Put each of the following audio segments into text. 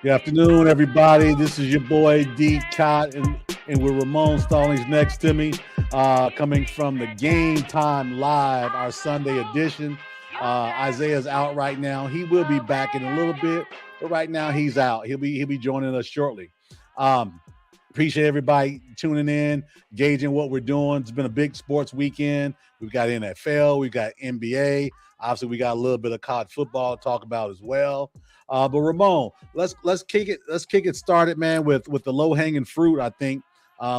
Good afternoon, everybody. This is your boy D. Cott, and with Ramon Stallings next to me, coming from the Game Time Live, our Sunday edition. Isaiah's out right now. He will be back in a little bit, but right now he's out. He'll be joining us shortly. Um, Appreciate everybody tuning in, gauging what we're doing. It's been a big sports weekend. We've got NFL, we've got NBA. Obviously, we got a little bit of college football to talk about as well. But Ramon, let's kick it started, man, with the low hanging fruit. I think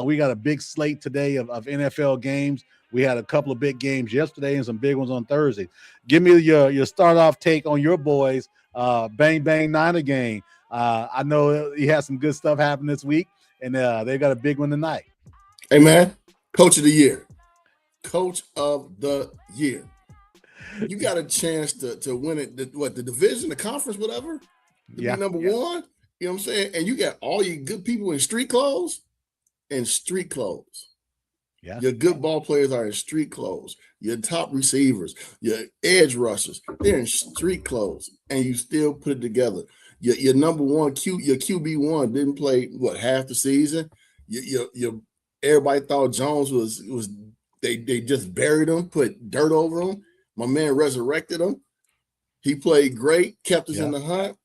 we got a big slate today of NFL games. We had a couple of big games yesterday and some big ones on Thursday. Give me your start off take on your boys. Bang Bang Niner game. I know you had some good stuff happen this week, and they've got a big one tonight. Hey, man, coach of the year. Coach of the year. You got a chance to win it, the division, the conference, whatever, to be number one. You know what I'm saying? And you got all your good people in street clothes and street clothes. Yeah. Your good ball players are in street clothes. Your top receivers, your edge rushers, they're in street clothes, and you still put it together. Your number one your QB1 didn't play half the season. Your everybody thought Jones was they just buried him, put dirt over him. My man resurrected him. He played great, kept us in the hunt.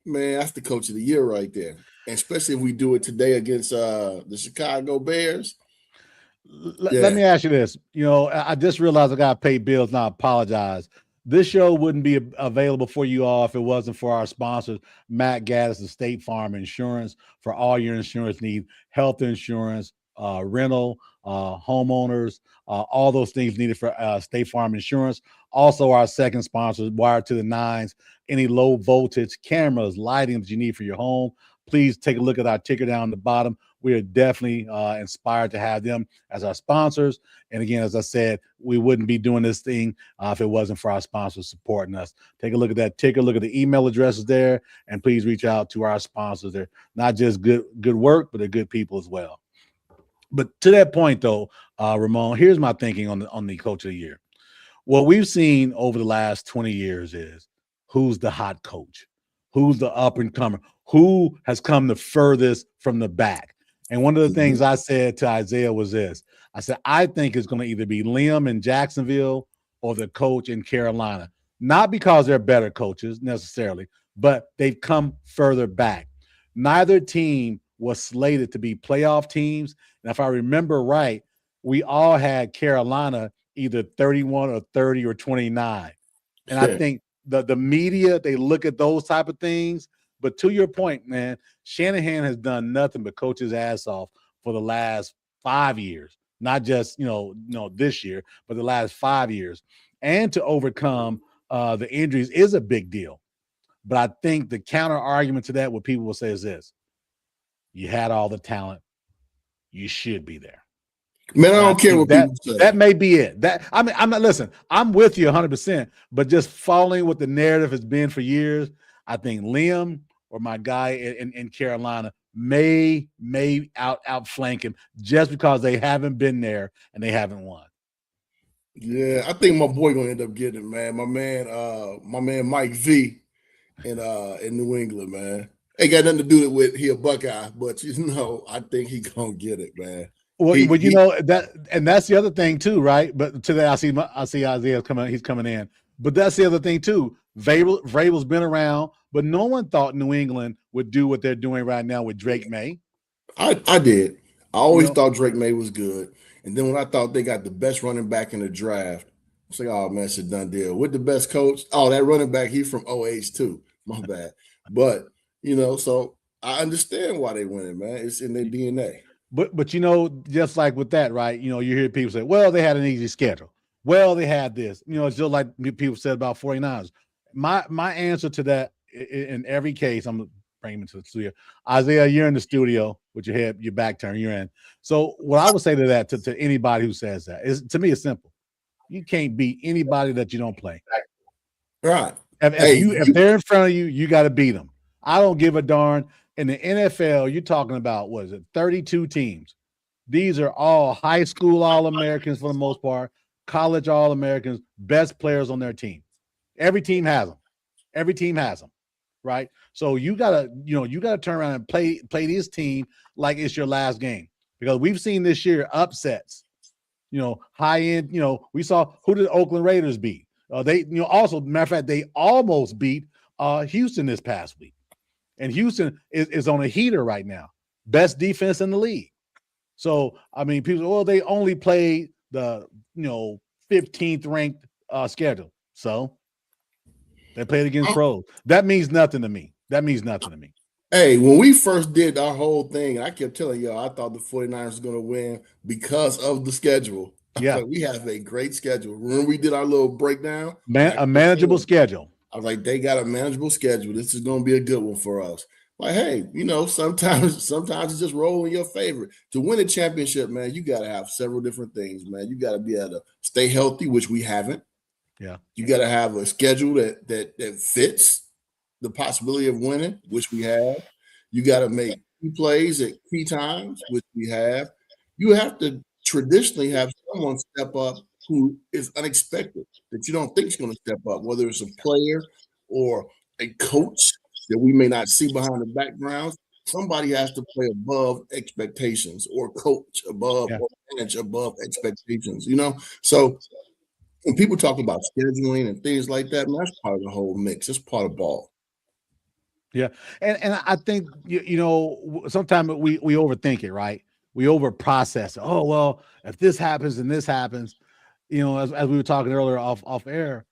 Man, that's the coach of the year right there. And especially if we do it today against the Chicago Bears. Let me ask you this. I just realized I got to pay bills, and I apologize. This show wouldn't be available for you all if it wasn't for our sponsors, Matt Gaddis of State Farm Insurance, for all your insurance needs, health insurance, rental, homeowners, all those things needed for State Farm Insurance. Also, our second sponsor, Wired to the Nines, any low voltage cameras, lighting that you need for your home. Please take a look at our ticker down the bottom. We are definitely inspired to have them as our sponsors. And again, as I said, we wouldn't be doing this thing if it wasn't for our sponsors supporting us. Take a look at that ticker, look at the email addresses there, and please reach out to our sponsors. They're not just good work, but they're good people as well. But to that point, though, Ramon, here's my thinking on the coach of the year. What we've seen over the last 20 years is who's the hot coach, who's the up and comer, who has come the furthest from the back. And one of the things I said to Isaiah was this. I said, I think it's going to either be Liam in Jacksonville or the coach in Carolina. Not because they're better coaches necessarily, but they've come further back. Neither team was slated to be playoff teams. And if I remember right, we all had Carolina either 31 or 30 or 29. And I think the media, they look at those type of things. But to your point, man, Shanahan has done nothing but coach his ass off for the last 5 years, not just, this year, but the last 5 years. And to overcome the injuries is a big deal. But I think the counter argument to that, what people will say is this: you had all the talent, you should be there. Man, I don't care what people say. That may be it. I'm not, listen, I'm with you 100%, but just following what the narrative has been for years, I think Liam or my guy in Carolina may outflank him just because they haven't been there and they haven't won. Yeah, I think my boy gonna end up getting it, man. My man Mike V in New England, man. Ain't got nothing to do with he a Buckeye, but I think he gonna get it, man. Well, that's the other thing too, right? But today I see Isaiah coming. He's coming in. But that's the other thing too. Vrabel's been around, but no one thought New England would do what they're doing right now with Drake May. I did. I always thought Drake May was good. And then when I thought they got the best running back in the draft, I was like, oh, man, it's a done deal. With the best coach, that running back, he's from OH too. My bad. But, so I understand why they winning, man. It's in their DNA. But just like with that, right, you hear people say, well, they had an easy schedule. Well, they had this. It's just like people said about 49ers. My answer to that in every case, I'm going to bring him into the studio. Isaiah, you're in the studio with your back turned, you're in. So what I would say to that, to anybody who says that, is, to me, it's simple. You can't beat anybody that you don't play. Right. If they're in front of you, you got to beat them. I don't give a darn. In the NFL, you're talking about, 32 teams. These are all high school All-Americans for the most part, college All-Americans, best players on their team. Every team has them. right? So you gotta turn around and play this team like it's your last game, because we've seen this year upsets. High end. We saw, who did Oakland Raiders beat? They, also, matter of fact, they almost beat Houston this past week, and Houston is on a heater right now, best defense in the league. So I mean, people, well, they only played the 15th ranked schedule, so they played against pros. That means nothing to me. Hey, when we first did our whole thing, I kept telling y'all I thought the 49ers were going to win because of the schedule. Yeah. Like, we have a great schedule. When we did our little breakdown, a manageable schedule. I was like, they got a manageable schedule. This is going to be a good one for us. Like, hey, sometimes it's just roll in your favor. To win a championship, man, you got to have several different things, man. You got to be able to stay healthy, which we haven't. Yeah. You got to have a schedule that fits the possibility of winning, which we have. You got to make key plays at key times, which we have. You have to traditionally have someone step up who is unexpected, that you don't think is going to step up, whether it's a player or a coach that we may not see behind the background. Somebody has to play above expectations, or coach above, or manage above expectations, So when people talk about scheduling and things like that, man, that's part of the whole mix. It's part of ball. Yeah. And I think, sometimes we overthink it, right? We over process it. Oh, well, if this happens and this happens, as we were talking earlier off air,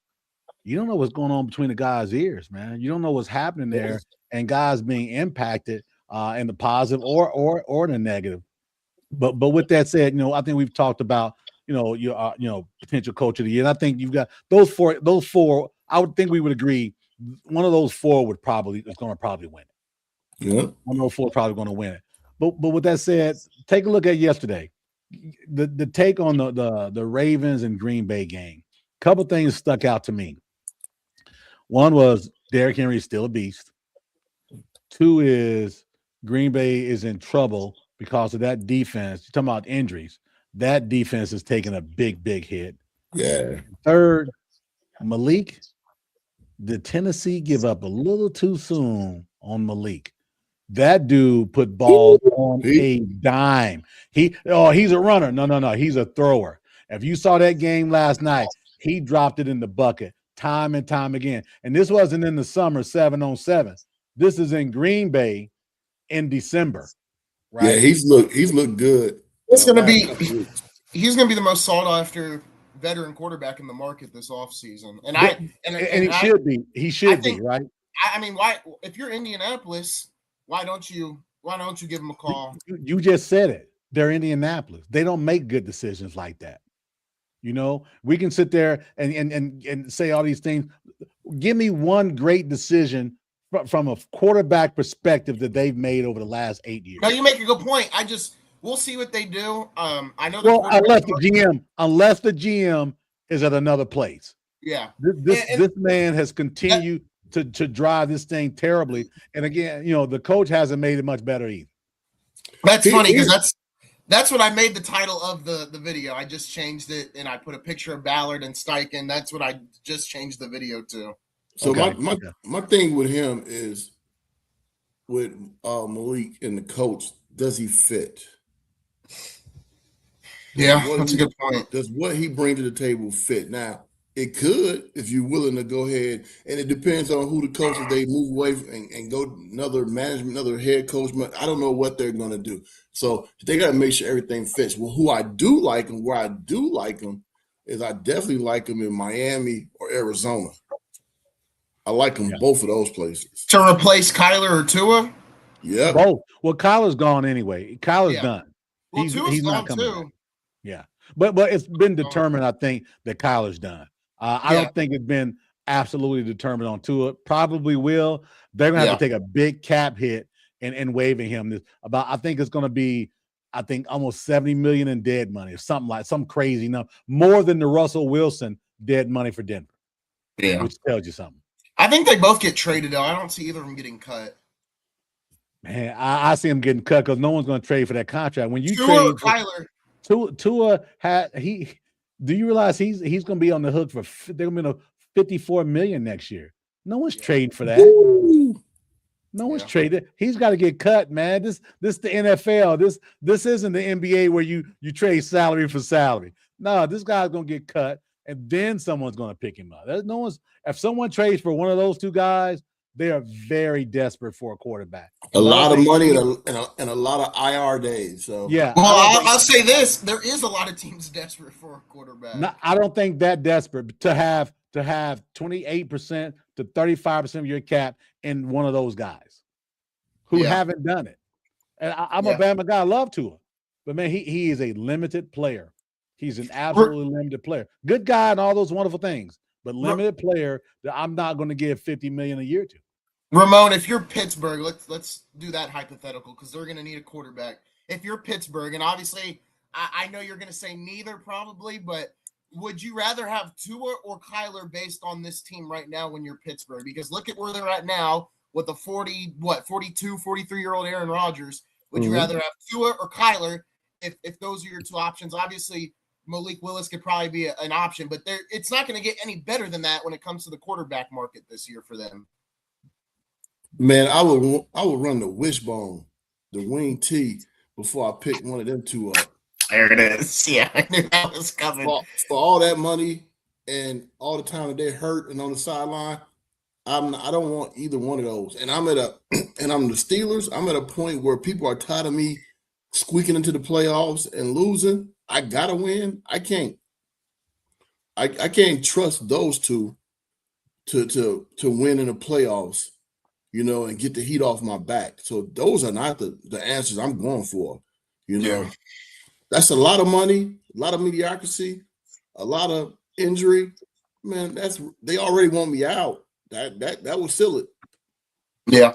you don't know what's going on between the guys' ears, man. You don't know what's happening there, and guys being impacted in the positive or the negative. But with that said, I think we've talked about, your potential coach of the year. And I think you've got those four. I would think we would agree one of those four is going to probably win it. Yeah. One of those four is probably going to win it. But with that said, take a look at yesterday. The take on the Ravens and Green Bay game. A couple things stuck out to me. One was Derrick Henry is still a beast. Two is Green Bay is in trouble because of that defense. You're talking about injuries. That defense is taking a big, big hit. Yeah. Third, Malik. Did Tennessee give up a little too soon on Malik? That dude put balls on a dime. He's a runner. No. He's a thrower. If you saw that game last night, he dropped it in the bucket time and time again. And this wasn't in the summer 7-on-7. This is in Green Bay in December. Right? Yeah, he's looked good. He's gonna be the most sought after veteran quarterback in the market this offseason. And he should be. He should be, right? I mean, why, if you're Indianapolis, why don't you give him a call? You just said it. They're Indianapolis. They don't make good decisions like that. We can sit there and say all these things. Give me one great decision from a quarterback perspective that they've made over the last 8 years. No, you make a good point. We'll see what they do. I know. Well, unless the GM is at another place. Yeah. This man has continued to drive this thing terribly. And again, the coach hasn't made it much better either. That's funny because that's what I made the title of the video. I just changed it and I put a picture of Ballard and Steichen. That's what I just changed the video to. So my thing with him is with Malik and the coach, does he fit? Yeah, that's a good point. Does what he brings to the table fit? Now, it could if you're willing to go ahead, and it depends on who the coaches they move away and go another management, another head coach. I don't know what they're going to do. So they got to make sure everything fits. Well, who I do like and where I do like him is I definitely like him in Miami or Arizona. I like him both of those places. To replace Kyler or Tua? Yeah. Both. Well, Kyler's gone anyway. Kyler's done. Well, he's not coming too. Back. Yeah. But it's been determined, I think, that Kyler's done. I don't think it's been absolutely determined on Tua. Probably will. They're going to have to take a big cap hit in waiving him. I think it's going to be, almost $70 million in dead money or some crazy number. More than the Russell Wilson dead money for Denver. Yeah. Which tells you something. I think they both get traded, though. I don't see either of them getting cut. Man, I see him getting cut because no one's going to trade for that contract. When you Tua trade Kyler. Tua do you realize he's going to be on the hook for they're going to be $54 million next year? No one's trading for that. No one's traded. He's got to get cut, man. This the NFL. This isn't the NBA where you trade salary for salary. No, this guy's gonna get cut, and then someone's gonna pick him up. There's no one's. If someone trades for one of those two guys, they are very desperate for a quarterback. A lot of money and a lot of IR days. So yeah. Well, I'll say this: there is a lot of teams desperate for a quarterback. I don't think that desperate to have 28% to 35% of your cap in one of those guys who haven't done it. And I'm a Bama guy. I love Tua, but man, he is a limited player. He's an absolutely limited player. Good guy and all those wonderful things, but limited player that I'm not going to give $50 million a year to. Ramon, if you're Pittsburgh, let's do that hypothetical because they're going to need a quarterback. If you're Pittsburgh, and obviously I know you're going to say neither probably, but would you rather have Tua or Kyler based on this team right now when you're Pittsburgh? Because look at where they're at now with a 42, 43-year-old Aaron Rodgers. Would you rather have Tua or Kyler if those are your two options? Obviously, Malik Willis could probably be an option, but it's not going to get any better than that when it comes to the quarterback market this year for them. Man, I would run the wishbone, the wing T, before I pick one of them two up. There it is. Yeah, I knew that was coming. For all that money and all the time that they're hurt and on the sideline, I don't want either one of those. And I'm the Steelers. I'm at a point where people are tired of me squeaking into the playoffs and losing. I gotta win. I can't trust those two to win in the playoffs, and get the heat off my back. So those are not the answers I'm going for. That's a lot of money, a lot of mediocrity, a lot of injury. Man, they already want me out. That will seal it. Yeah.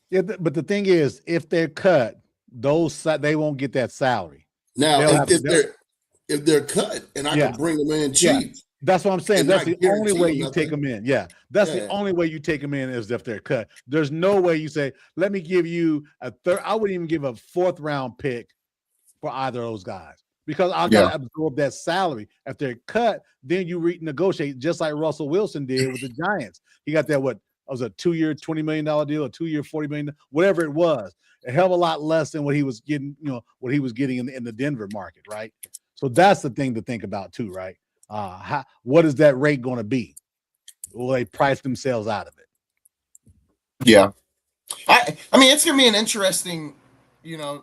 Yeah, but the thing is, if they're cut, they won't get that salary. Now, if they're cut and I can bring them in cheap. That's what I'm saying. That's the only way you take them in. Yeah. That's the only way you take them in is if they're cut. There's no way you say, let me give you a third. I wouldn't even give a 4th round pick for either of those guys because I got to absorb that salary. If they're cut, then you renegotiate just like Russell Wilson did with the Giants. He got that, what was a 2-year, $20 million deal, a 2-year, $40 million, whatever it was. A hell of a lot less than what he was getting, what he was getting in the Denver market, right? So that's the thing to think about too, right? What is that rate going to be? Will they price themselves out of it? Yeah. I mean, it's going to be an interesting,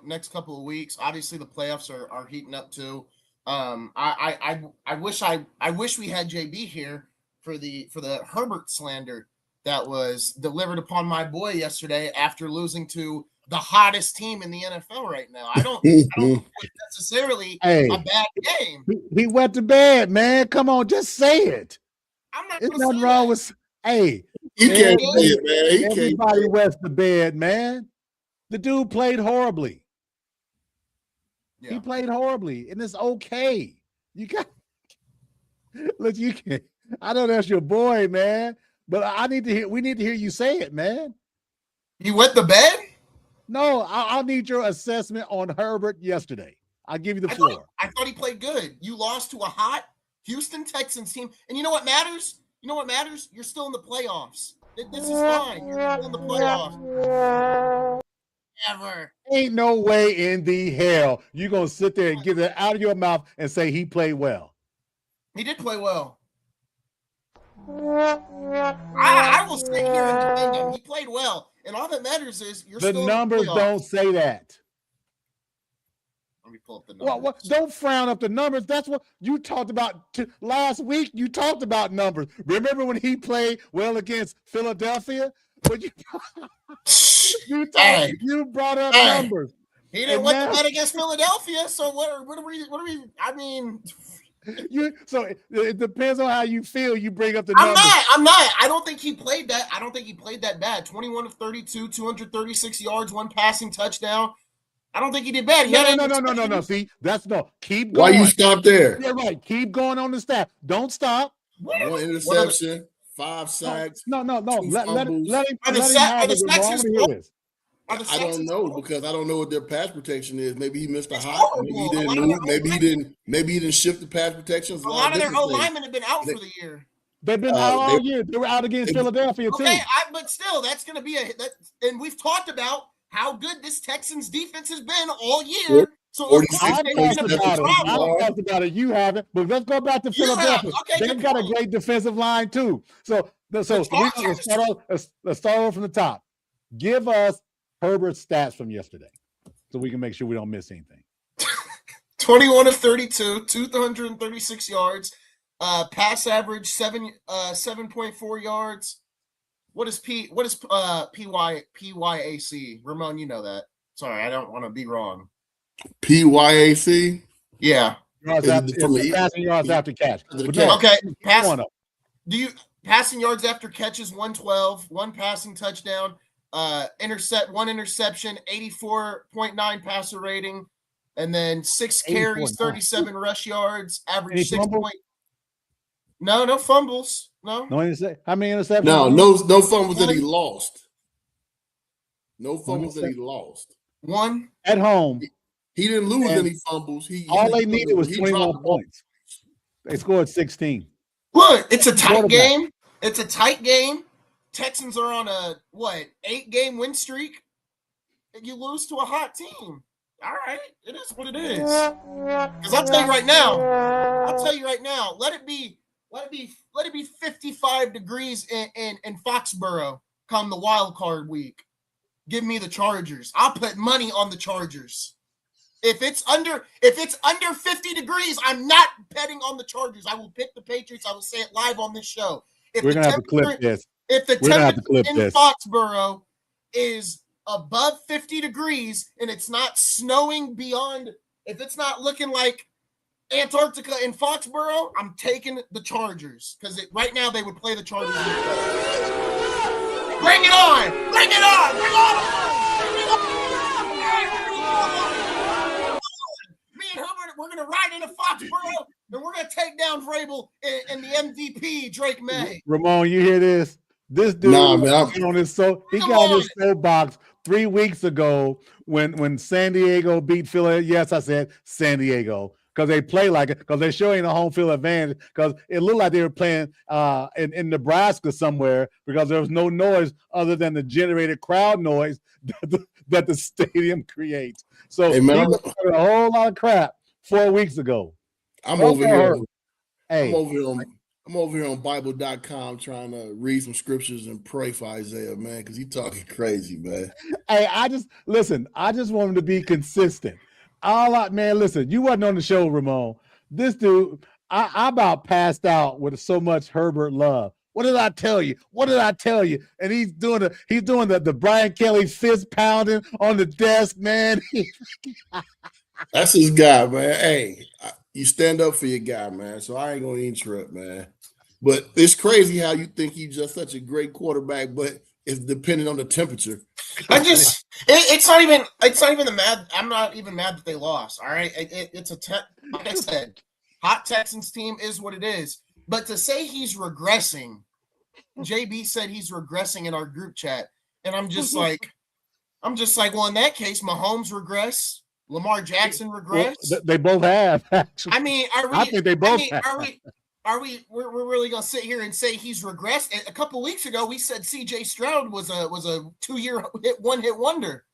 next couple of weeks. Obviously, the playoffs are heating up too. I wish we had JB here for the Herbert slander that was delivered upon my boy yesterday after losing to the hottest team in the NFL right now. I don't necessarily a bad game. He went to bed, man. Come on, just say it. I'm not. There's nothing wrong with. Hey, you can't say it, man. Everybody went to bed, man. The dude played horribly. Yeah. He played horribly, and it's okay. You got. Look, you can. I know that's your boy, man, but I need to hear. We need to hear you say it, man. You went to bed? No, I'll need your assessment on Herbert yesterday. I'll give you the floor. I thought he played good. You lost to a hot Houston Texans team. And you know what matters? You're still in the playoffs. This is fine. You're still in the playoffs. Ever. Ain't no way in the hell you're going to sit there and get it out of your mouth and say he played well. He did play well. I will sit here and defend him. He played well. And all that matters is you're still in the numbers don't say that. Let me pull up the numbers. Well, don't frown up the numbers. That's what you talked about last week. You talked about numbers. Remember when he played well against Philadelphia? But you brought up numbers. He didn't win the bet against Philadelphia. So what are we? I mean. So it depends on how you feel. You bring up the numbers. I'm not. I don't think he played that. I don't think he played that bad. 21 of 32, 236 yards, 1 passing touchdown. I don't think he did bad. No. See, that's no. Keep going. Why you stop there? Yeah, right. Keep going on the stat. Don't stop. 1 interception, 5 sacks. No. Let him have it. I don't know because I don't know what their pass protection is. Maybe he missed a hot. Maybe he didn't move. Maybe he didn't shift the pass protection. A lot of their O linemen have been out for the year. They've been out all year. They were out against Philadelphia too. Okay, but still, that's going to be and we've talked about how good this Texans defense has been all year. So of course, I've talked about it. You haven't, but let's go back to Philadelphia. Okay, they've got a great defensive line too. So let's start off from the top. Give us Herbert's stats from yesterday, so we can make sure we don't miss anything. 21 of 32, 236 yards, pass average 7.4 yards. What is PYAC? Ramon, you know that. Sorry, I don't want to be wrong. PYAC? Yeah. Passing yards after catch. Okay. Passing yards after catch is 112, one passing touchdown, one interception, 84.9 passer rating, and then 6 carries, 37 rush yards, average 6 point. No fumbles. No interceptions. How many interceptions? No fumbles that he lost. No fumbles that he lost. One at home. He didn't lose any fumbles. All they needed was 21 points. They scored 16. Look, it's a tight game. It's a tight game. Texans are on a 8-game win streak. You lose to a hot team. All right, it is what it is. Because I'll tell you right now. Let it be 55 degrees in Foxborough come the wild card week. Give me the Chargers. I'll put money on the Chargers. If it's under 50 degrees, I'm not betting on the Chargers. I will pick the Patriots. I will say it live on this show. We're gonna have to clip this. If the temperature in Foxborough is above 50 degrees and it's not snowing beyond, if it's not looking like Antarctica in Foxborough, I'm taking the Chargers because right now they would play the Chargers. Bring it on! Bring it on! Bring it on! Me and Herbert, we're gonna ride into Foxborough and we're gonna take down Vrabel and the MVP Drake May. Ramon, you hear this? This dude he got on his soapbox 3 weeks ago when San Diego beat Philadelphia. Yes, I said San Diego because they play like it, because they're showing a home field advantage, because it looked like they were playing in Nebraska somewhere, because there was no noise other than the generated crowd noise that the stadium creates. So he was a whole lot of crap 4 weeks ago. I'm over here on Bible.com trying to read some scriptures and pray for Isaiah, man, because he's talking crazy, man. Hey, I just want him to be consistent. Listen, you wasn't on the show, Ramon. This dude, I about passed out with so much Herbert love. What did I tell you? And he's doing the Brian Kelly fist pounding on the desk, man. That's his guy, man. Hey, you stand up for your guy, man. So I ain't gonna interrupt, man. But it's crazy how you think he's just such a great quarterback, but it's dependent on the temperature. It's not even the mad. I'm not even mad that they lost. All right, it's like I said, hot Texans team is what it is. But to say he's regressing, JB said he's regressing in our group chat, and I'm just like, well, in that case, Mahomes regress, Lamar Jackson regress. Well, they both have. Actually. I mean, I think they both have. We're really gonna sit here and say he's regressed? A couple weeks ago, we said C.J. Stroud was a 2-year one-hit wonder.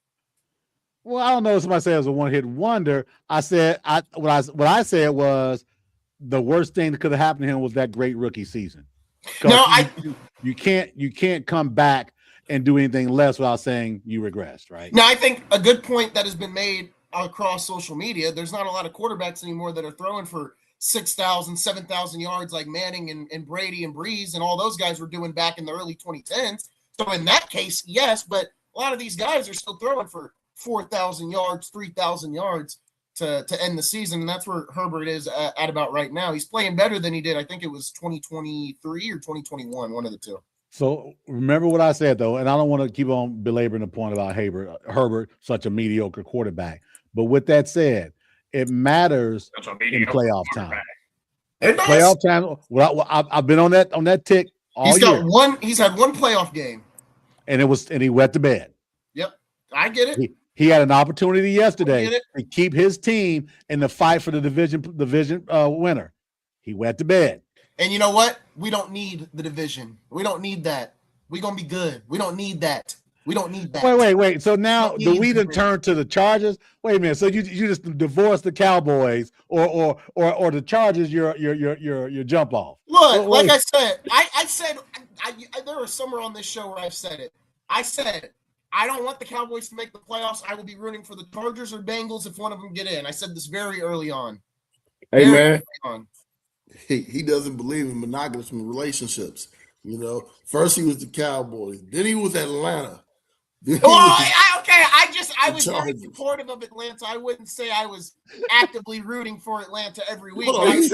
Well, I don't know if somebody said it was a one-hit wonder. I said what I said was the worst thing that could have happened to him was that great rookie season. No, you can't come back and do anything less without saying you regressed, right? No, I think a good point that has been made across social media. There's not a lot of quarterbacks anymore that are throwing for 6,000, 7,000 yards like Manning and Brady and Breeze and all those guys were doing back in the early 2010s. So in that case, yes, but a lot of these guys are still throwing for 4,000 yards, 3,000 yards to end the season, and that's where Herbert is at about right now. He's playing better than he did. I think it was 2023 or 2021, one of the two. So remember what I said, though, and I don't want to keep on belaboring the point about Herbert, such a mediocre quarterback. But with that said, it matters in playoff time. Playoff time. Well, I've been on that tick all year. He's had one playoff game, and he wet the bed. Yep, I get it. He had an opportunity yesterday to keep his team in the fight for the division winner. He wet the bed. And you know what? We don't need the division. We don't need that. We're going to be good. We don't need that. We don't need that. Wait. So now do we then turn to the Chargers? Wait a minute. So you just divorce the Cowboys or the Chargers your jump off? Look, like I said, I said there was somewhere on this show where I've said it. I said I don't want the Cowboys to make the playoffs. I will be rooting for the Chargers or Bengals if one of them get in. I said this very early on. Hey, man. He doesn't believe in monogamous relationships. You know, first he was the Cowboys, then he was Atlanta. I was very supportive of Atlanta. I wouldn't say I was actively rooting for Atlanta every week. I was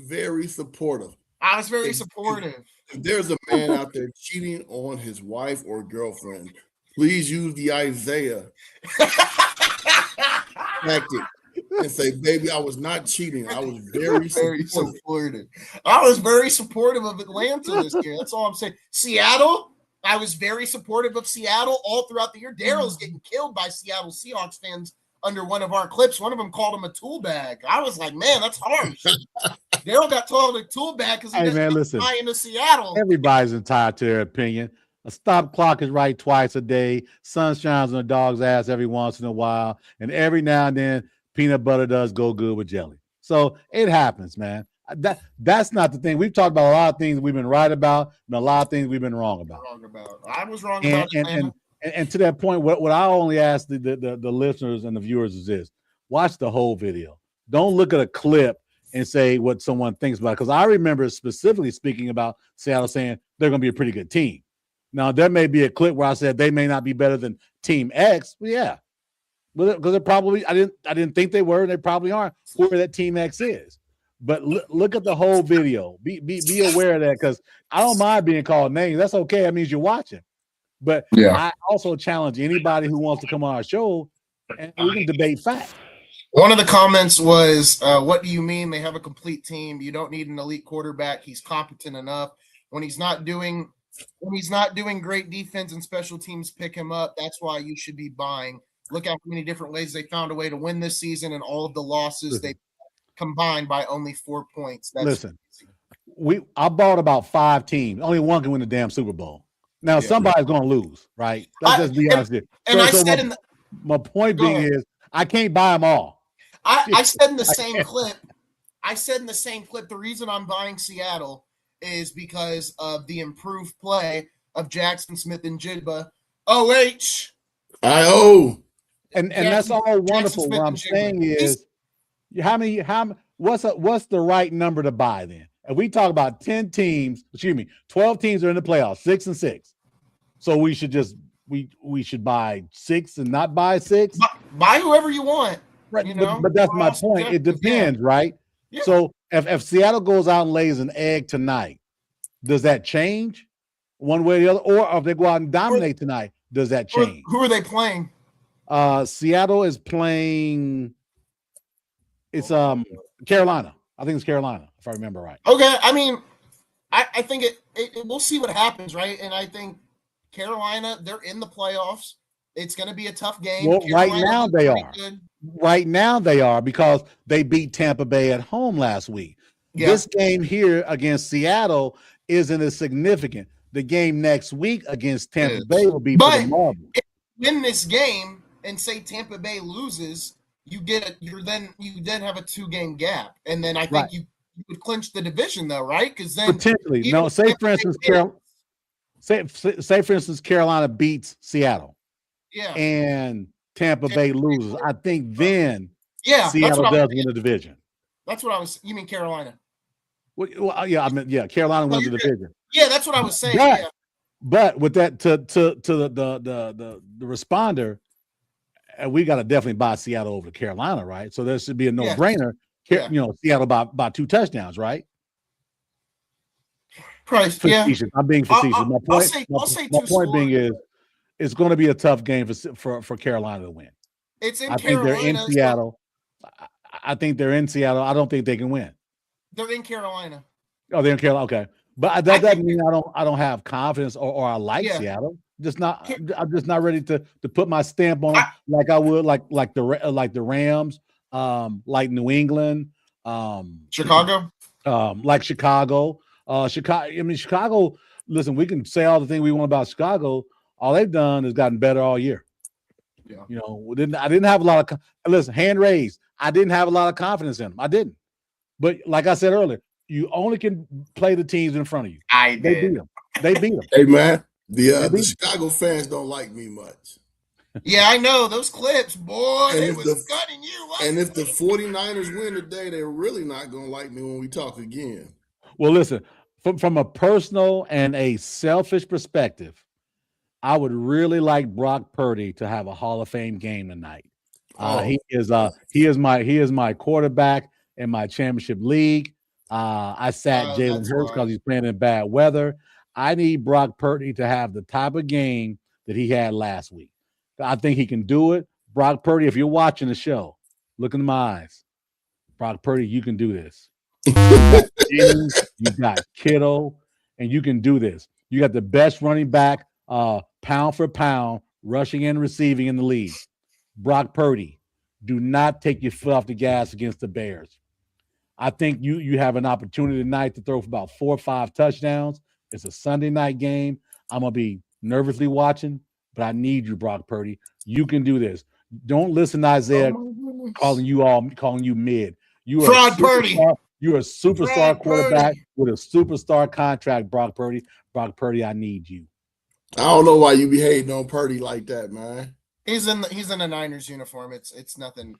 very supportive. I was very supportive. If there's a man out there cheating on his wife or girlfriend, please use the Isaiah tactic and say, baby, I was not cheating. I was very supportive. I was very supportive of Atlanta this year. That's all I'm saying. Seattle, I was very supportive of Seattle all throughout the year. Daryl's getting killed by Seattle Seahawks fans under one of our clips. One of them called him a tool bag. I was like, man, that's harsh. Daryl got called a tool bag because he doesn't fly into Seattle. Everybody's entitled to their opinion. A stop clock is right twice a day. Sun shines on a dog's ass every once in a while. And every now and then, peanut butter does go good with jelly. So it happens, man. That's not the thing. We've talked about a lot of things we've been right about and a lot of things we've been wrong about. I was wrong about it. And to that point, what I only ask the listeners and the viewers is this: watch the whole video. Don't look at a clip and say what someone thinks about it. Because I remember specifically speaking about Seattle saying they're going to be a pretty good team. Now, there may be a clip where I said they may not be better than Team X. But yeah, because they're probably I didn't think they were, and they probably aren't whoever that Team X is. But look at the whole video. Be aware of that, because I don't mind being called names. That's okay. That means you're watching. But I also challenge anybody who wants to come on our show, and we can debate facts. One of the comments was, what do you mean they have a complete team? You don't need an elite quarterback. He's competent enough. When he's not doing great defense and special teams, pick him up. That's why you should be buying. Look how many different ways they found a way to win this season, and all of the losses they combined by only 4 points. Listen, I bought about 5 teams. Only one can win the damn Super Bowl. Now somebody's going to lose, right? Let's just be honest here. My point being is I can't buy them all. I said in the same clip. The reason I'm buying Seattle is because of the improved play of Jackson Smith and Jigba. And that's all wonderful. What I'm saying is, what's the right number to buy then? And we talk about 12 teams are in the playoffs, 6 and 6. So we should buy 6 and not buy 6. Buy whoever you want. Right. But that's my point. It depends, right? Yeah. So if Seattle goes out and lays an egg tonight, does that change one way or the other? Or if they go out and dominate tonight, does that change? Who are they playing? Seattle is playing. It's Carolina. I think it's Carolina, if I remember right. Okay. I mean, I think it we'll see what happens, right? And I think Carolina, they're in the playoffs. It's going to be a tough game. Well, right now they are. Right now they are, because they beat Tampa Bay at home last week. Yeah. This game here against Seattle isn't as significant. The game next week against Tampa Bay will be for the marbles. If you win this game and say Tampa Bay loses, you then have a 2-game gap, and then I think you would clinch the division, though, right? Because then potentially, no. Say for instance, Carolina beats Seattle, and Tampa Bay loses. I think then Seattle does win the division. That's what I was. You mean Carolina? Well, Carolina wins the division. Yeah, that's what I was saying. But with that, to the responder, we got to definitely buy Seattle over to Carolina, right? So there should be a no-brainer. Seattle by 2 touchdowns, right? Facetious. I'm being facetious. My point being is, it's going to be a tough game for Carolina to win. It's in I Carolina. Think they're in Seattle. I think they're in Seattle. I don't think they can win. They're in Carolina. Oh, they're in Carolina. Okay, but that doesn't mean I don't have confidence or I like Seattle. I'm just not ready to put my stamp on like I would like the Rams, like New England, Chicago. like Chicago. Chicago, listen, we can say all the things we want about Chicago. All they've done is gotten better all year. Yeah. I didn't have a lot of listen, hand raised. I didn't have a lot of confidence in them. I didn't. But like I said earlier, you only can play the teams in front of you. They beat them. They beat them. Hey man, the Chicago fans don't like me much. Yeah, I know those clips, boy. It was gutting you. And if the 49ers win today, they're really not going to like me when we talk again. Well, listen, from a personal and a selfish perspective, I would really like Brock Purdy to have a Hall of Fame game tonight. He is my quarterback in my championship league. I sat Jalen Hurts because he's playing in bad weather. I need Brock Purdy to have the type of game that he had last week. I think he can do it. Brock Purdy, if you're watching the show, look in my eyes. Brock Purdy, you can do this. You got Kittle, and you can do this. You got the best running back, pound for pound, rushing and receiving in the league. Brock Purdy, do not take your foot off the gas against the Bears. I think you have an opportunity tonight to throw for about 4 or 5 touchdowns. It's a Sunday night game. I'm going to be nervously watching, but I need you, Brock Purdy. You can do this. Don't listen to Isaiah calling you mid. You are Fraud Purdy. You're a superstar quarterback with a superstar contract, Brock Purdy. Brock Purdy, I need you. I don't know why you be hating on Purdy like that, man. He's in a Niners uniform. It's nothing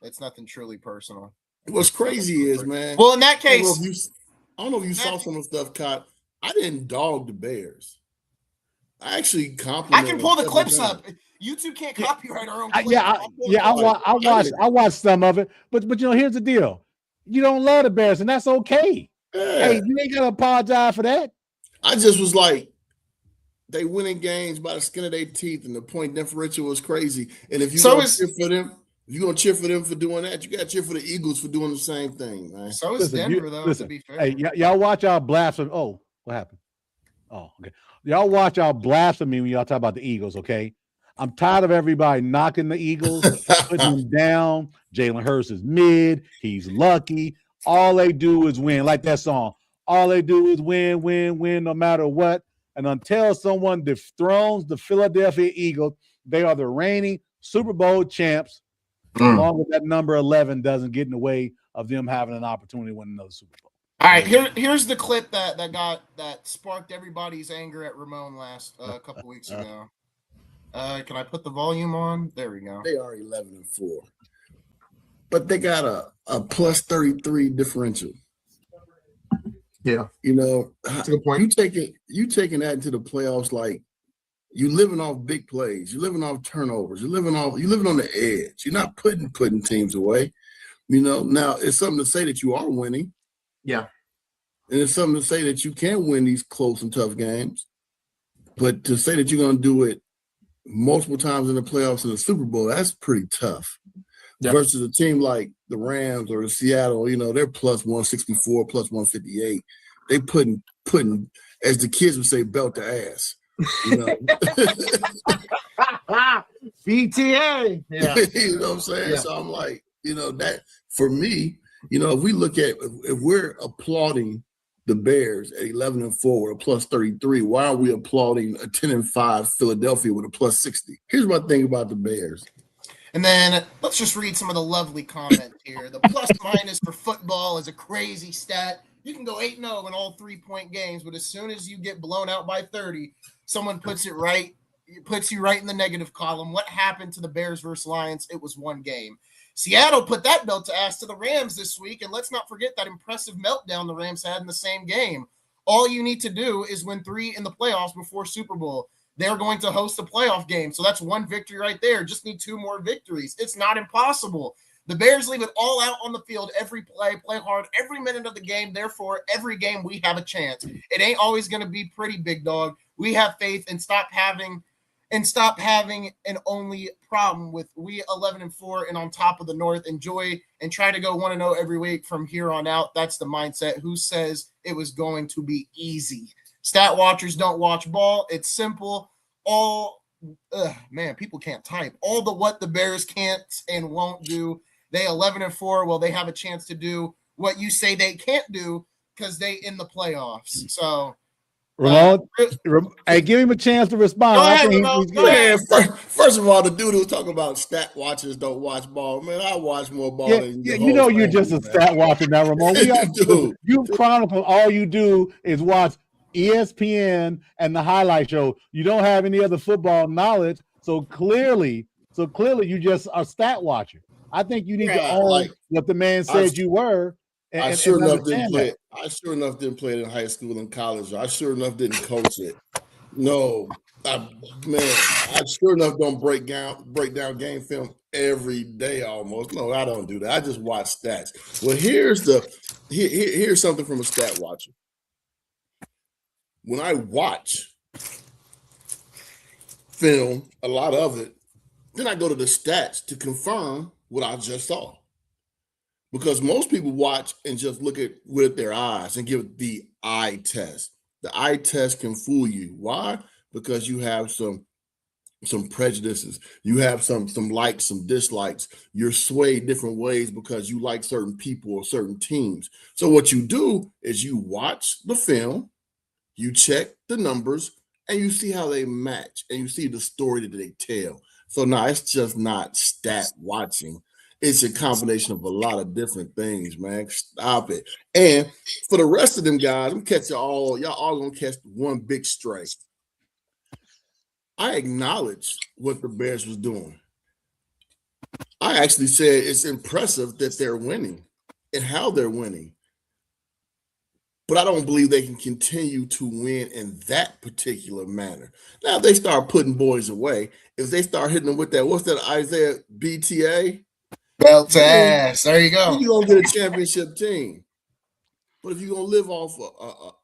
truly personal. What's crazy is, man. Well, in that case, I don't know if you saw some of the stuff, Cott. I didn't dog the Bears. I actually complimented. I can pull the clips up. You two can't copyright our own clips. I watched some of it, but here's the deal: you don't love the Bears, and that's okay. Yeah. Hey, you ain't gotta apologize for that. I just was like, they winning games by the skin of their teeth, and the point differential was crazy. And if you cheer for them, if you're gonna cheer for them for doing that, you gotta cheer for the Eagles for doing the same thing, man. So is Denver, though. To be fair, hey, y'all watch our blasphemy. Oh, what happened? Oh, okay. Y'all watch our blasphemy when y'all talk about the Eagles, okay? I'm tired of everybody knocking the Eagles, putting them down. Jalen Hurts is mid. He's lucky. All they do is win, like that song. All they do is win, win, win, no matter what. And until someone dethrones the Philadelphia Eagles, they are the reigning Super Bowl champs. As long as that number 11 doesn't get in the way of them having an opportunity to win another Super Bowl. All right, here's the clip that sparked everybody's anger at Ramon last couple weeks ago. Can I put the volume on? There we go. They are 11-4, but they got a plus 33 differential. Yeah, that's a good point. You taking that into the playoffs, like you living off big plays, you living off turnovers, you living on the edge. You're not putting teams away. Now it's something to say that you are winning. Yeah. And it's something to say that you can win these close and tough games. But to say that you're going to do it multiple times in the playoffs in the Super Bowl, that's pretty tough. Yep. Versus a team like the Rams or the Seattle, they're plus 164, plus 158. They putting, as the kids would say, belt to ass. BTA. Yeah. You know what I'm saying? Yeah. So I'm like, that for me, if we look at if we're applauding the Bears at 11-4 with a plus 33, why are we applauding a 10-5 Philadelphia with a plus 60? Here's my thing about the Bears. And then let's just read some of the lovely comments here. The plus minus for football is a crazy stat. You can go 8-0 in all 3-point games, but as soon as you get blown out by 30, someone puts you right in the negative column. What happened to the Bears versus Lions? It was one game. Seattle put that belt to ass to the Rams this week, and let's not forget that impressive meltdown the Rams had in the same game. All you need to do is win 3 in the playoffs before Super Bowl. They're going to host a playoff game, so that's 1 victory right there. Just need 2 more victories. It's not impossible. The Bears leave it all out on the field every play hard every minute of the game. Therefore, every game we have a chance. It ain't always going to be pretty, big dog. We have faith and stop having an only problem with we 11-4 and on top of the North. Enjoy and try to go 1-0 every week from here on out. That's the mindset. Who says it was going to be easy? Stat watchers don't watch ball. It's simple. People can't type. All the what the Bears can't and won't do. They 11-4. Well, they have a chance to do what you say they can't do. because they in the playoffs. So Ramon, hey, give him a chance to respond. Go ahead, Ramon. Go ahead. First of all, the dude who was talking about stat watchers don't watch ball. Man, I watch more ball than you know you're just a stat watcher now, Ramon. You chronicle. All you do is watch ESPN and the highlight show. You don't have any other football knowledge. So clearly you just are a stat watcher. I think you need to own what the man said you were. I sure enough didn't play it. I sure enough didn't play it in high school and college. I sure enough didn't coach it. No, I sure enough don't break down game film every day almost. No, I don't do that. I just watch stats. Well, here's something from a stat watcher. When I watch film, a lot of it, then I go to the stats to confirm what I just saw. Because most people watch and just look at with their eyes and give the eye test. The eye test can fool you. Why? Because you have some prejudices. You have some likes, some dislikes. You're swayed different ways because you like certain people or certain teams. So what you do is you watch the film, you check the numbers, and you see how they match, and you see the story that they tell. So now it's just not stat watching. It's a combination of a lot of different things, man. Stop it. And for the rest of them guys, I'm catching y'all all gonna catch one big strike. I acknowledge what the Bears was doing. I actually said it's impressive that they're winning and how they're winning. But I don't believe they can continue to win in that particular manner. Now, if they start putting boys away, if they start hitting them with that, what's that Isaiah BTA? Belt to ass. There you go. You're going to get a championship team. But if you're going to live off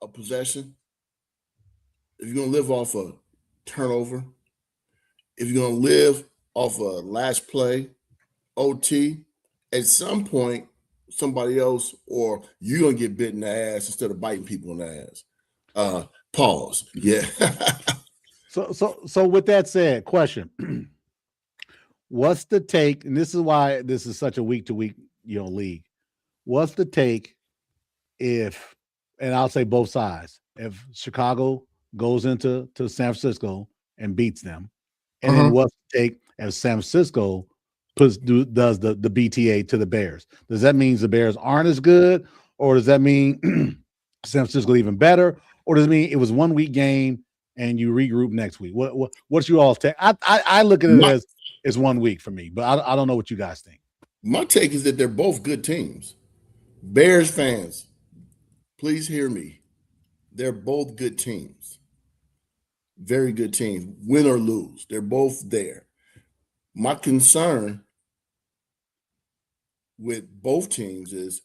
a possession, if you're going to live off a turnover, if you're going to live off a last play, OT, at some point, somebody else or you're going to get bit in the ass instead of biting people in the ass. Pause. Yeah. So with that said, question. What's the take? And this is why this is such a week-to-week, league. What's the take if, and I'll say both sides, if Chicago goes into San Francisco and beats them, and then what's the take if San Francisco does the BTA to the Bears? Does that mean the Bears aren't as good, or does that mean San Francisco even better, or does it mean it was 1 week game and you regroup next week? What's your all's take? I look at it as 1 week for me, but I don't know what you guys think. My take is that they're both good teams. Bears fans, please hear me. They're both good teams. Very good teams. Win or lose, they're both there. My concern with both teams is,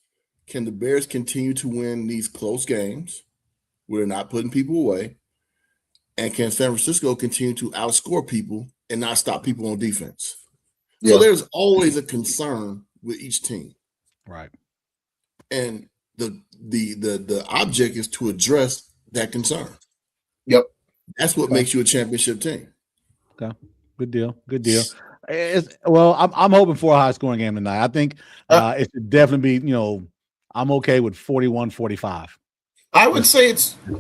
can the Bears continue to win these close games where they're not putting people away? And can San Francisco continue to outscore people and not stop people on defense? Yeah. So there's always a concern with each team. Right. And the object is to address that concern. Yep. That's what makes you a championship team. Okay. Good deal. I'm hoping for a high scoring game tonight. I think it should definitely be, I'm okay with 41-45. I would say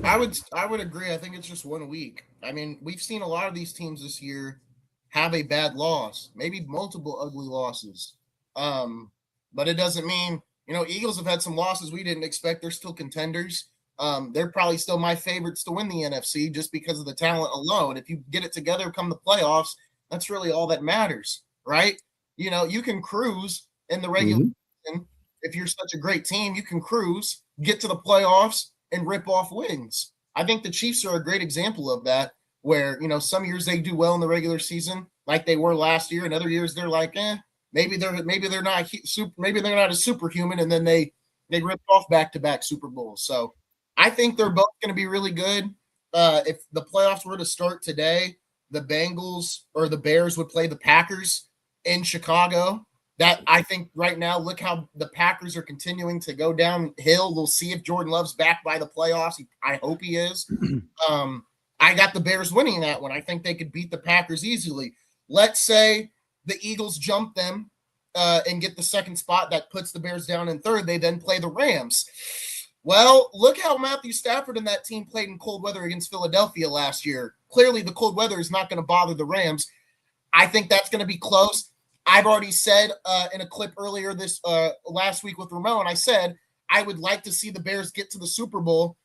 I would agree. I think it's just 1 week. I mean, we've seen a lot of these teams this year have a bad loss, maybe multiple ugly losses. But it doesn't mean, Eagles have had some losses we didn't expect. They're still contenders. They're probably still my favorites to win the NFC just because of the talent alone. If you get it together, come the playoffs, that's really all that matters, right? You can cruise in the regular season. If you're such a great team, you can cruise, get to the playoffs, and rip off wins. I think the Chiefs are a great example of that, where, some years they do well in the regular season, like they were last year, and other years they're like, maybe they're not a superhuman, and then they ripped off back-to-back Super Bowls. So I think they're both going to be really good. If the playoffs were to start today, the Bengals or the Bears would play the Packers in Chicago. That, I think right now, look how the Packers are continuing to go downhill. We'll see if Jordan Love's back by the playoffs. I hope he is. I got the Bears winning that one. I think they could beat the Packers easily. Let's say the Eagles jump them and get the second spot that puts the Bears down in third. They then play the Rams. Well, look how Matthew Stafford and that team played in cold weather against Philadelphia last year. Clearly, the cold weather is not going to bother the Rams. I think that's going to be close. I've already said in a clip earlier this last week with Ramon, I said I would like to see the Bears get to the Super Bowl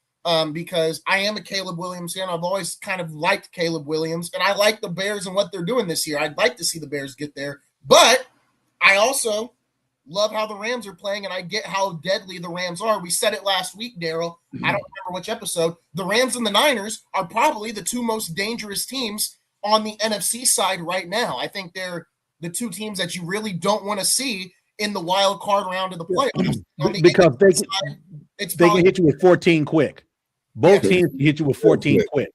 because I am a Caleb Williams fan. I've always kind of liked Caleb Williams, and I like the Bears and what they're doing this year. I'd like to see the Bears get there, but I also love how the Rams are playing, and I get how deadly the Rams are. We said it last week, Daryl. I don't remember which episode. The Rams and the Niners are probably the two most dangerous teams on the NFC side right now. I think they're the two teams that you really don't want to see in the wild card round of the playoffs. Because they can hit you with 14 quick. Both teams can hit you with 14 quick.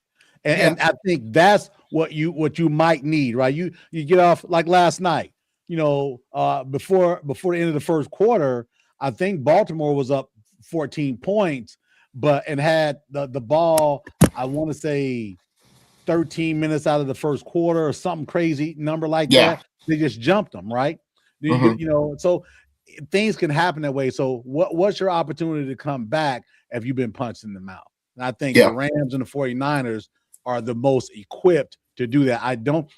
And I think that's what you might need, right? You get off like last night. Before the end of the first quarter, I think Baltimore was up 14 points, and had the ball, I want to say 13 minutes out of the first quarter or something crazy number like that. They just jumped them, right? So things can happen that way. So what's your opportunity to come back if you've been punched in the mouth? And I think the Rams and the 49ers are the most equipped to do that.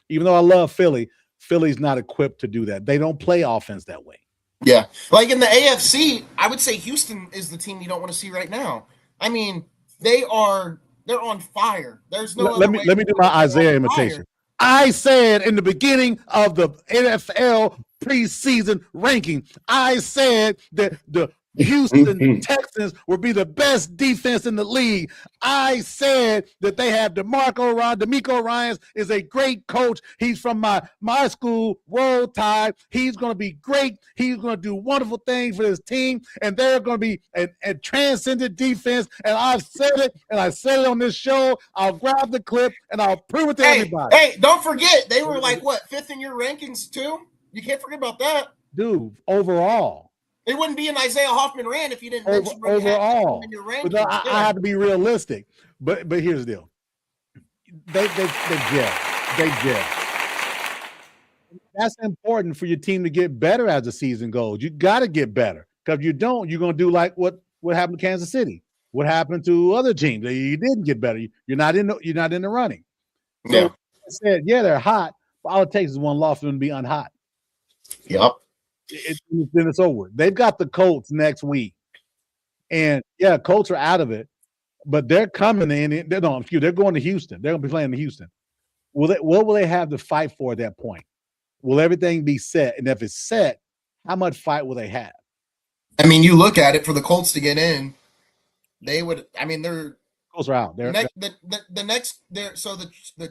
Even though I love Philly's not equipped to do that. They don't play offense that way. Yeah. Like in the AFC, I would say Houston is the team you don't want to see right now. I mean, they're on fire. There's no let me do my Isaiah imitation. I said in the beginning of the NFL preseason ranking, I said that the Houston Texans would be the best defense in the league. I said that they have DeMeco Ryans is a great coach. He's from my school, Roll Tide. He's going to be great. He's going to do wonderful things for this team, and they're going to be a transcendent defense. And I've said it, and I said it on this show. I'll grab the clip, and I'll prove it to everybody. Hey, don't forget, they were like, what, 5th in your rankings too? You can't forget about that. Dude, overall. It wouldn't be an Isaiah Hoffman rant if you didn't mention overall. I have to be realistic, but here's the deal: they gel. That's important for your team to get better as the season goes. You got to get better, because if you don't, you're going to do like what happened to Kansas City. What happened to other teams? You didn't get better. You're not in the running. So I said, they're hot, but all it takes is one loss for them to be unhot. Yep. Then it's over. They've got the Colts next week, and Colts are out of it, but they're coming in. They're going to Houston. They're going to be playing in Houston. What will they have to fight for at that point? Will everything be set? And if it's set, how much fight will they have? I mean, you look at it, for the Colts to get in, they would. I mean, they're Colts are out. The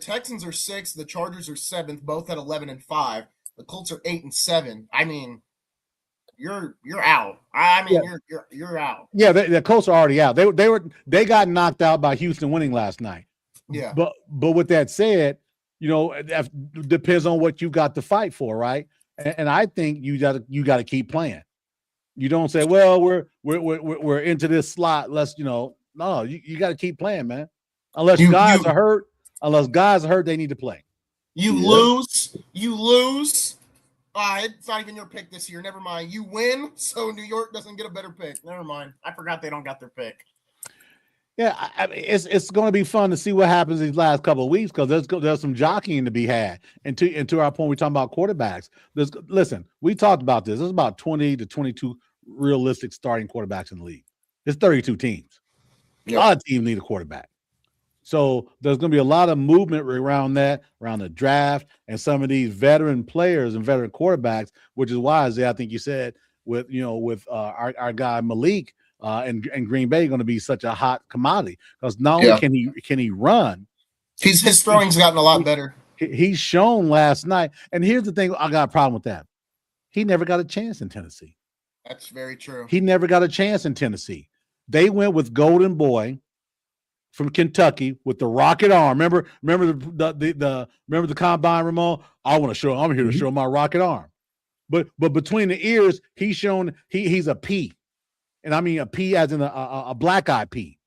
Texans are 6th, the Chargers are 7th, both at 11-5. The Colts are 8-7. I mean, you're out. You're out. Yeah, the Colts are already out. They got knocked out by Houston winning last night. Yeah. But with that said, it depends on what you got to fight for, right? And I think you got to keep playing. You don't say, well, we're into this slot. Let's no, you got to keep playing, man. Unless guys are hurt, they need to play. You lose. It's not even your pick this year. Never mind. You win, so New York doesn't get a better pick. Never mind. I forgot they don't got their pick. Yeah, I mean, it's going to be fun to see what happens these last couple of weeks, because there's some jockeying to be had. And to our point, we're talking about quarterbacks. Listen, we talked about this. There's about 20 to 22 realistic starting quarterbacks in the league. There's 32 teams. Yep. A lot of teams need a quarterback. So there's going to be a lot of movement around the draft, and some of these veteran players and veteran quarterbacks, which is why, Isaiah, I think you said with our guy Malik and Green Bay going to be such a hot commodity, because not only can he run, his throwing's gotten a lot better. He's shown last night. And here's the thing, I got a problem with that. He never got a chance in Tennessee. That's very true. He never got a chance in Tennessee. They went with Golden Boy from Kentucky with the rocket arm. Remember the combine, Ramon? I'm here to show my rocket arm. But between the ears, he's shown he's a P. And I mean a P as in a black eye P.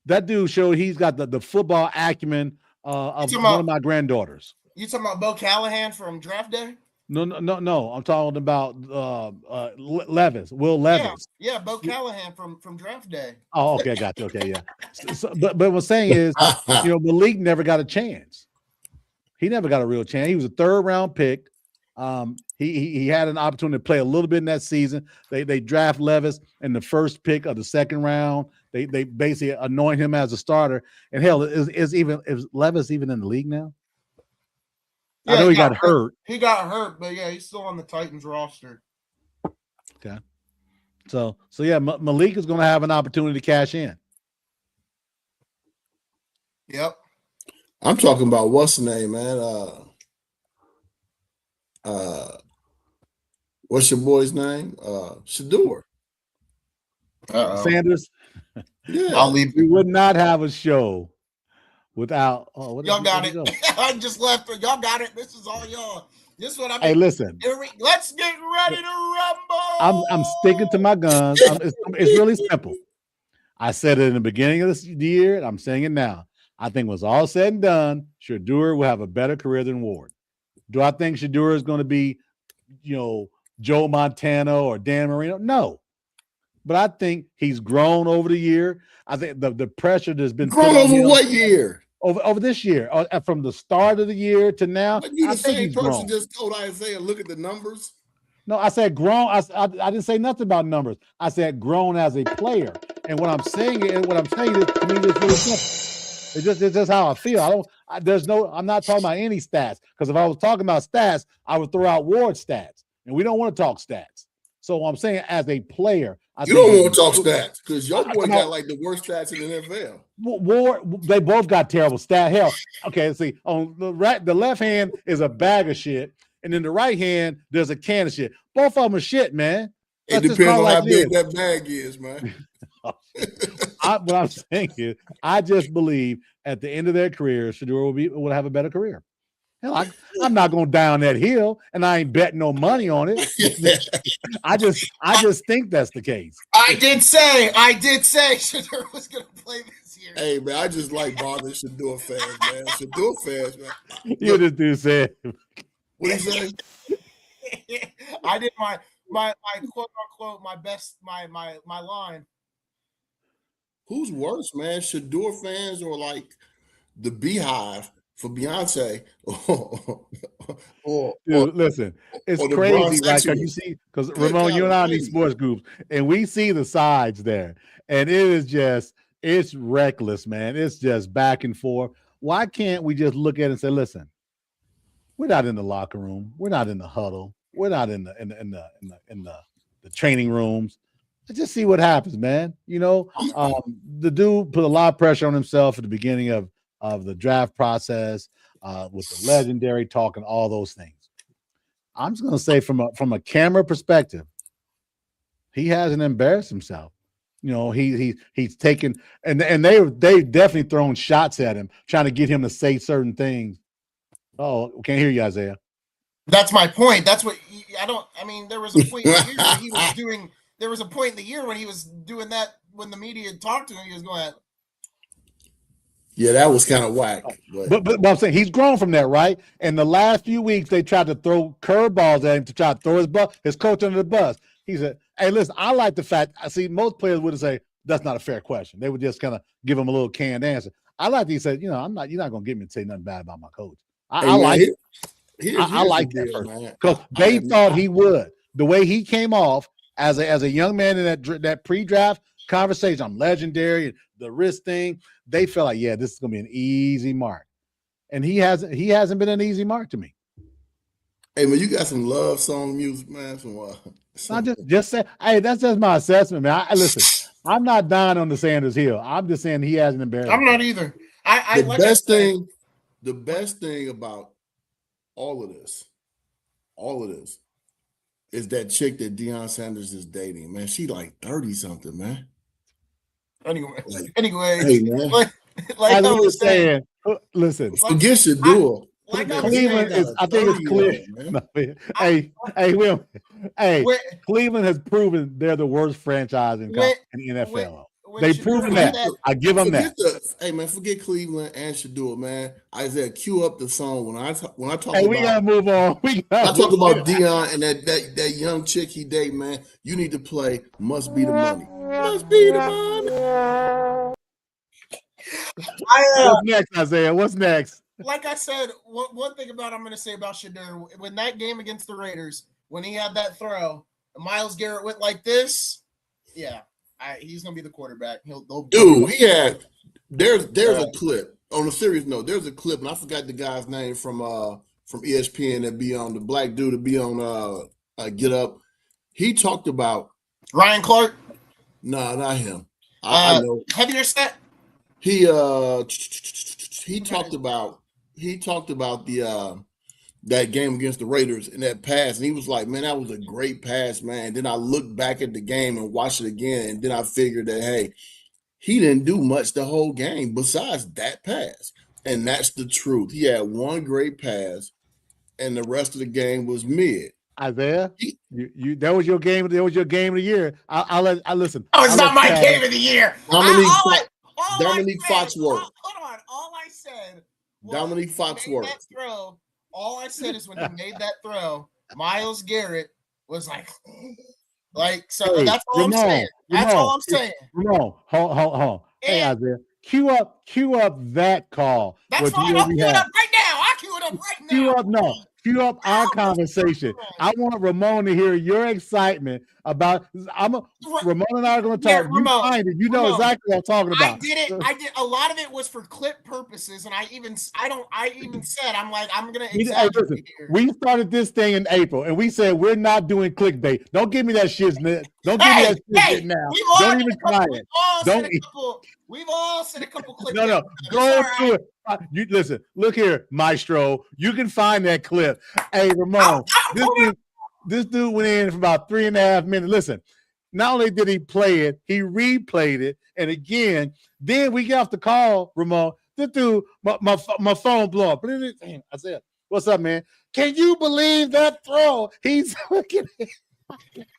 That dude showed he's got the football acumen of one of my granddaughters. You talking about Bo Callahan from draft day? No. I'm talking about Levis, Will Levis. Yeah, Bo Callahan from draft day. Oh, okay, got you. Okay, yeah. But what I'm saying is, Malik never got a chance. He never got a real chance. He was a 3rd round pick. He had an opportunity to play a little bit in that season. They draft Levis in the 1st pick of the 2nd round. They basically anoint him as a starter. And hell, is Levis even in the league now? Yeah, I know he got hurt. He got hurt, but yeah, he's still on the Titans roster. Okay. So yeah, Malik is going to have an opportunity to cash in. Yep. I'm talking about what's the name, man? What's your boy's name? Shador. Sanders. Yeah. I'll leave. We would not have a show without. Y'all got it. I just left. Y'all got it. This is all y'all. This is what I mean. Hey, listen. Let's get ready to rumble. I'm sticking to my guns. It's really simple. I said it in the beginning of the year, and I'm saying it now. I think when it's all said and done, Shador will have a better career than Ward. Do I think Shador is going to be, Joe Montana or Dan Marino? No. But I think he's grown over the year. I think the pressure that's been grown over what year? Over this year, from the start of the year to now. But you the same person just told Isaiah, look at the numbers. No, I said grown. I didn't say nothing about numbers. I said grown as a player. And what I'm saying is, to me, it's really simple. It's just how I feel. I'm not talking about any stats, because if I was talking about stats, I would throw out Ward stats, and we don't want to talk stats. So I'm saying, as a player, you don't want to talk stats because your boy got like the worst stats in the NFL. Ward, they both got terrible stats. Hell, okay, see, on the left hand is a bag of shit, and in the right hand there's a can of shit. Both of them are shit, man. It depends on how big that bag is, man. What I'm saying is, I just believe at the end of their career, Shador will have a better career. Hell, I'm not going down that hill, and I ain't betting no money on it. I just think that's the case. I did say Shador was going to play this year. Hey, man, I just like bothering Shador fans, man. Shador fans, man. You just do say. What you say? I did my quote unquote my line. Who's worse, man? Shador fans or like the Beehive for Beyonce? Dude, listen, it's crazy. Like you see, because Ramon, you and I are in these sports groups, and we see the sides there, and it's reckless, man. It's just back and forth. Why can't we just look at it and say, listen, we're not in the locker room, we're not in the huddle, we're not in the training rooms. Let's just see what happens, man. The dude put a lot of pressure on himself at the beginning of the draft process, with the legendary talk and all those things. I'm just gonna say, from a camera perspective, he hasn't embarrassed himself. He's taken, and they definitely thrown shots at him, trying to get him to say certain things. Oh, can't hear you, Isaiah. That's my point. That's what there was a point in the year where he was doing. There was a point in the year when he was doing that. When the media talked to him, he was going, yeah, that was kind of whack. But I'm saying he's grown from that, right? And the last few weeks, they tried to throw curveballs at him to try to throw his coach under the bus. He said, hey, listen, I like the fact, I see most players would say, that's not a fair question. They would just kind of give him a little canned answer. I like that he said, you're not going to get me to say nothing bad about my coach. I like it. I like that person, because they thought he would. The way he came off as a young man in that pre-draft conversation, I'm legendary, the wrist thing, they felt like, yeah, this is gonna be an easy mark, and he hasn't been an easy mark to me. Hey man, you got some love song music, man. I just say, hey, that's just my assessment, man. Listen, I'm not dying on the Sanders hill. I'm just saying he hasn't embarrassed. I'm not either. The best thing about all of this is that chick that Deion Sanders is dating, man. She like 30 something, man. Anyway, hey, man. like I was saying, listen, forget Shador. Cleveland is, I think it's clear. Cleveland has proven they're the worst franchise in the NFL. They proven that. I give them that. Hey man, forget Cleveland and Shador, man. Isaiah, cue up the song when I talk hey, we gotta move on. I talk about Dion and that young chick he date, man. You need to play "Must Be the Money." Must be the money. What's next, Isaiah? What's next? Like I said, one thing I'm going to say about Shador, when that game against the Raiders, when he had that throw, Myles Garrett went like this. Yeah, he's going to be the quarterback. Dude, he had there's a clip on a serious note. There's a clip, and I forgot the guy's name from ESPN that be on the black dude to be on Get Up. He talked about Ryan Clark. No, not him. I know. Heavier set. He talked about the that game against the Raiders and that pass, and he was like, "Man, that was a great pass, man." And then I looked back at the game and watched it again, and then I figured that hey, he didn't do much the whole game besides that pass, and that's the truth. He had one great pass, and the rest of the game was mid. Isaiah, you that was your game. That was your game of the year. I listen. Oh, it's not my game of the year. Dominique Foxworth. Hold on. All I said. Dominique Foxworth. That throw. All I said is when he made that throw, Myles Garrett was like so. Hey, that's all I'm saying. That's all I'm saying. Hold on. Hey, Isaiah, cue up that call. That's fine. I'll cue it up right now. Cue up our conversation. I want Ramon to hear your excitement about. Ramon and I are going to talk. You find it. You know exactly what I'm talking about. I did. A lot of it was for clip purposes, and I even said I'm going to exaggerate here. We started this thing in April, and we said we're not doing clickbait. Don't give me that shit. Don't give me that shit now. Don't even try it. We've all said a couple clips. No. Go through it. You listen. Look here, Maestro. You can find that clip. Hey, Ramon. This dude went in for about 3.5 minutes. Listen. Not only did he play it, he replayed it, and again. Then we get off the call, Ramon. This dude, my phone blew up. I said, "What's up, man? Can you believe that throw?" He's looking.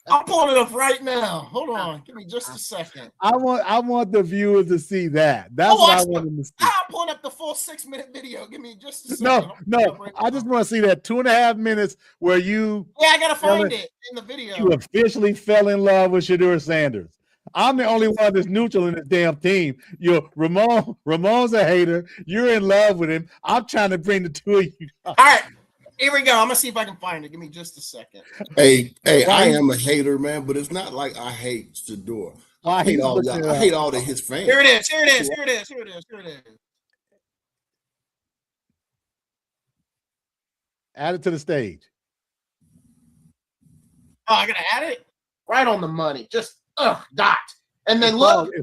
I'm pulling it up right now. Hold on. Give me just a second. I want the viewers to see that. That's what I want them to see. I'm pulling up the full 6-minute video. Give me just a second. No. I just want to see that 2.5 minutes where you. Yeah, I gotta find it in the video. You officially fell in love with Shador Sanders. I'm the only one that's neutral in this damn team. Ramon's a hater. You're in love with him. I'm trying to bring the two of you. All right. Here we go. I'm gonna see if I can find it. Give me just a second. Hey, I am a hater, man, but it's not like I hate Shador. I hate all of his fans. Here it is. Add it to the stage. Oh, I gotta add it right on the money. Just dot. And then look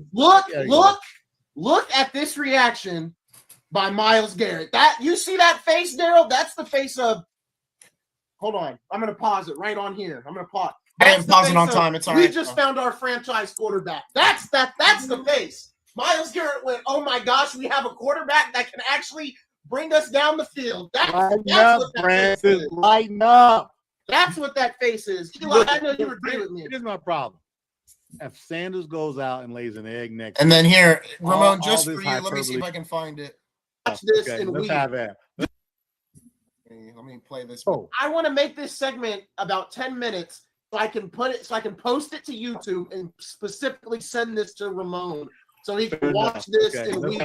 at this reaction by Myles Garrett. That you see that face, Daryl? That's the face of. Hold on, I'm gonna pause it right on here. I'm gonna pause. I didn't pause it on time. It's all right. We just found our franchise quarterback. That's the face. Myles Garrett went, "Oh my gosh, we have a quarterback that can actually bring us down the field." Lighten up, Francis. Lighten up. That's what that face is. I know you agree with me. Here's my problem. If Sanders goes out and lays an egg next, and then here, Ramon, just for you, let me see if I can find it. Watch this and let's have that. Let me play this. I want to make this segment about 10 minutes so I can post it to YouTube and specifically send this to Ramon so he can watch this and we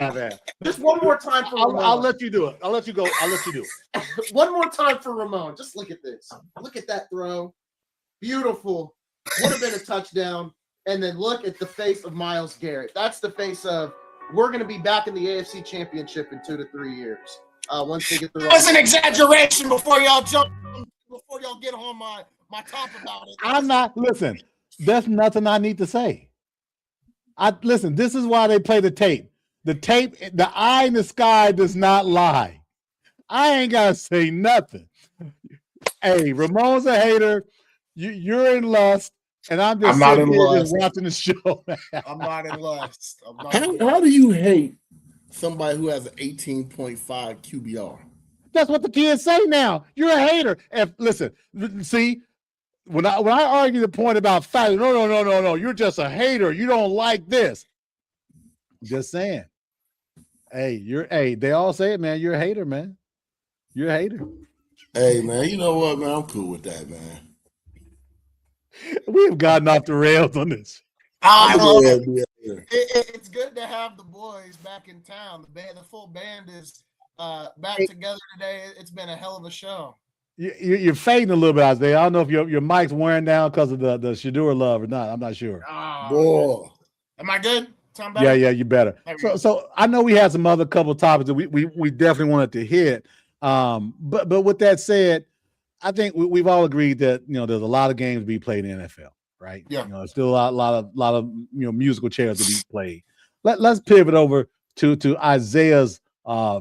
just one more time for Ramon. I'll let you do it. I'll let you go. I'll let you do it. One more time for Ramon. Just look at this. Look at that throw. Beautiful. Would have been a touchdown. And then look at the face of Myles Garrett. That's the face of we're going to be back in the AFC Championship in 2 to 3 years. Once they get the that's an exaggeration before y'all get on my top about it. I'm not listen. There's nothing I need to say. Listen. This is why they play the tape. The tape, the eye in the sky does not lie. I ain't gotta say nothing. Hey, Ramon's a hater. You're in lust, and I'm not in lust. Just watching the show. I'm not in lust. How do you hate somebody who has an 18.5 QBR? That's what the kids say now. You're a hater. Listen, see, when I argue the point about fact, no, you're just a hater. You don't like this. Just saying. Hey, they all say it, man. You're a hater, man. You're a hater. Hey, man, you know what, man? I'm cool with that, man. We have gotten off the rails on this. I love it. It's good to have the boys back in town. The full band is back together today. It's been a hell of a show. You're fading a little bit, Isaiah. I don't know if your mic's wearing down because of the Shador love or not. I'm not sure. Boy. Am I good? Sound better? Yeah, you better. So I know we had some other couple of topics that we definitely wanted to hit. But with that said, I think we've all agreed that there's a lot of games to be played in the NFL, right? Yeah. There's still a lot of musical chairs to be played. Let's pivot over to Isaiah's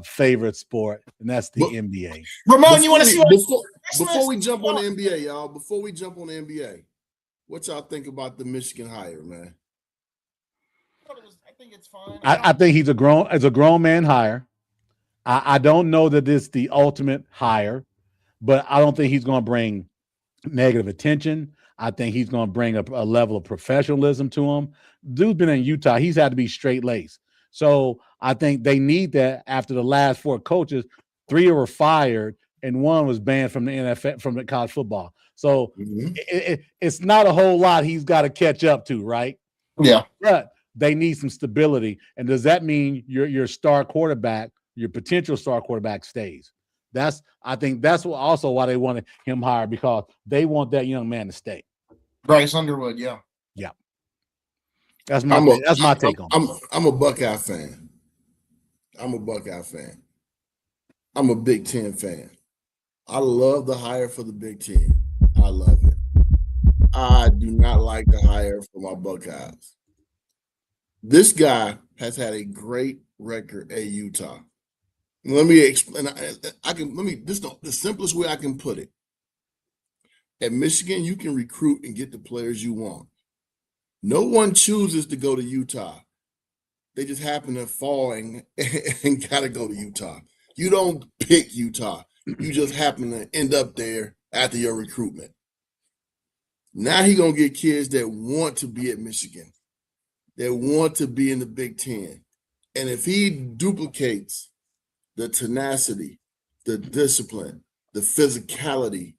favorite sport, and that's the NBA. Ramon, you want to see before we jump on the NBA, y'all? Before we jump on the NBA, what y'all think about the Michigan hire, man? I think it's fine. I think he's a grown man hire. I don't know that it's the ultimate hire, but I don't think he's going to bring negative attention. I think he's going to bring a level of professionalism to him. Dude's been in Utah. He's had to be straight-laced. So I think they need that after the last 4 coaches. 3 were fired and 1 was banned from the NFL, from the college football. So it's not a whole lot he's got to catch up to, right? Yeah. But they need some stability. And does that mean your star quarterback, your potential star quarterback, stays? I think that's also why they wanted him hired, because they want that young man to stay. Bryce Underwood, yeah. That's my take on it. I'm a Buckeye fan. I'm a Big Ten fan. I love the hire for the Big Ten. I love it. I do not like the hire for my Buckeyes. This guy has had a great record at Utah. Let me explain. This is the simplest way I can put it. At Michigan, you can recruit and get the players you want. No one chooses to go to Utah. They just happen to fall and got to go to Utah. You don't pick Utah. You just happen to end up there after your recruitment. Now he's going to get kids that want to be at Michigan, that want to be in the Big Ten. And if he duplicates the tenacity, the discipline, the physicality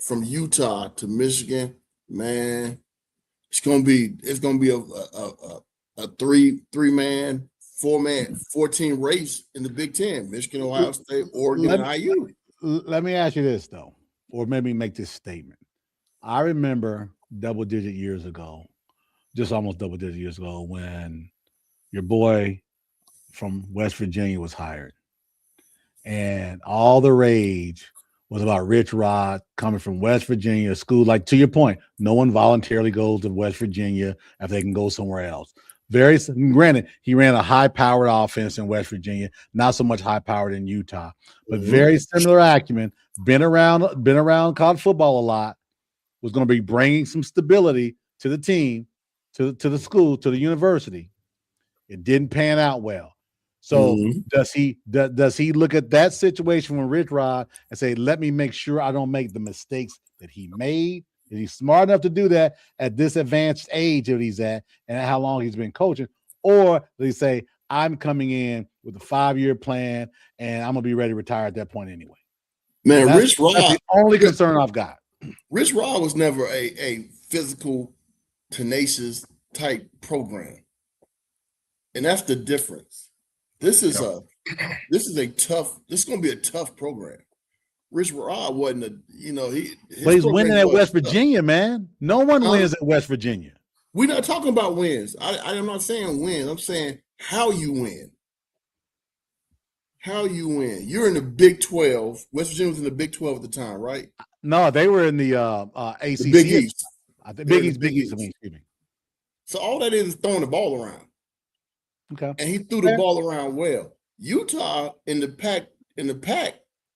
from Utah to Michigan, man, it's gonna be a three-man, 4-man, 14 race in the Big Ten: Michigan, Ohio State, Oregon, and IU. Let me ask you this though, or maybe make this statement. I remember double-digit years ago, just almost double-digit years ago, when your boy from West Virginia was hired, and all the rage was about Rich Rod coming from West Virginia, school. Like, to your point, no one voluntarily goes to West Virginia if they can go somewhere else. Granted, he ran a high-powered offense in West Virginia, not so much high-powered in Utah, but very similar acumen. Been around college football a lot. Was going to be bringing some stability to the team, to the school, to the university. It didn't pan out well. So does he look at that situation with Rich Rod and say, let me make sure I don't make the mistakes that he made? Is he smart enough to do that at this advanced age that he's at and how long he's been coaching? Or does he say, I'm coming in with a 5-year plan and I'm going to be ready to retire at that point anyway? Man, Rich Rod, that's the only concern I've got. Rich Rod was never a physical, tenacious type program. And that's the difference. This is going to be a tough program. Rich Rod wasn't he's winning at West Virginia, man. No one wins at West Virginia. We're not talking about wins. I'm not saying wins. I'm saying how you win. How you win. You're in the Big 12. West Virginia was in the Big 12 at the time, right? No, they were in the ACC. The Big East. I think Big East. Excuse me. So all that is throwing the ball around. Okay. And he threw the ball around well. Utah in the pack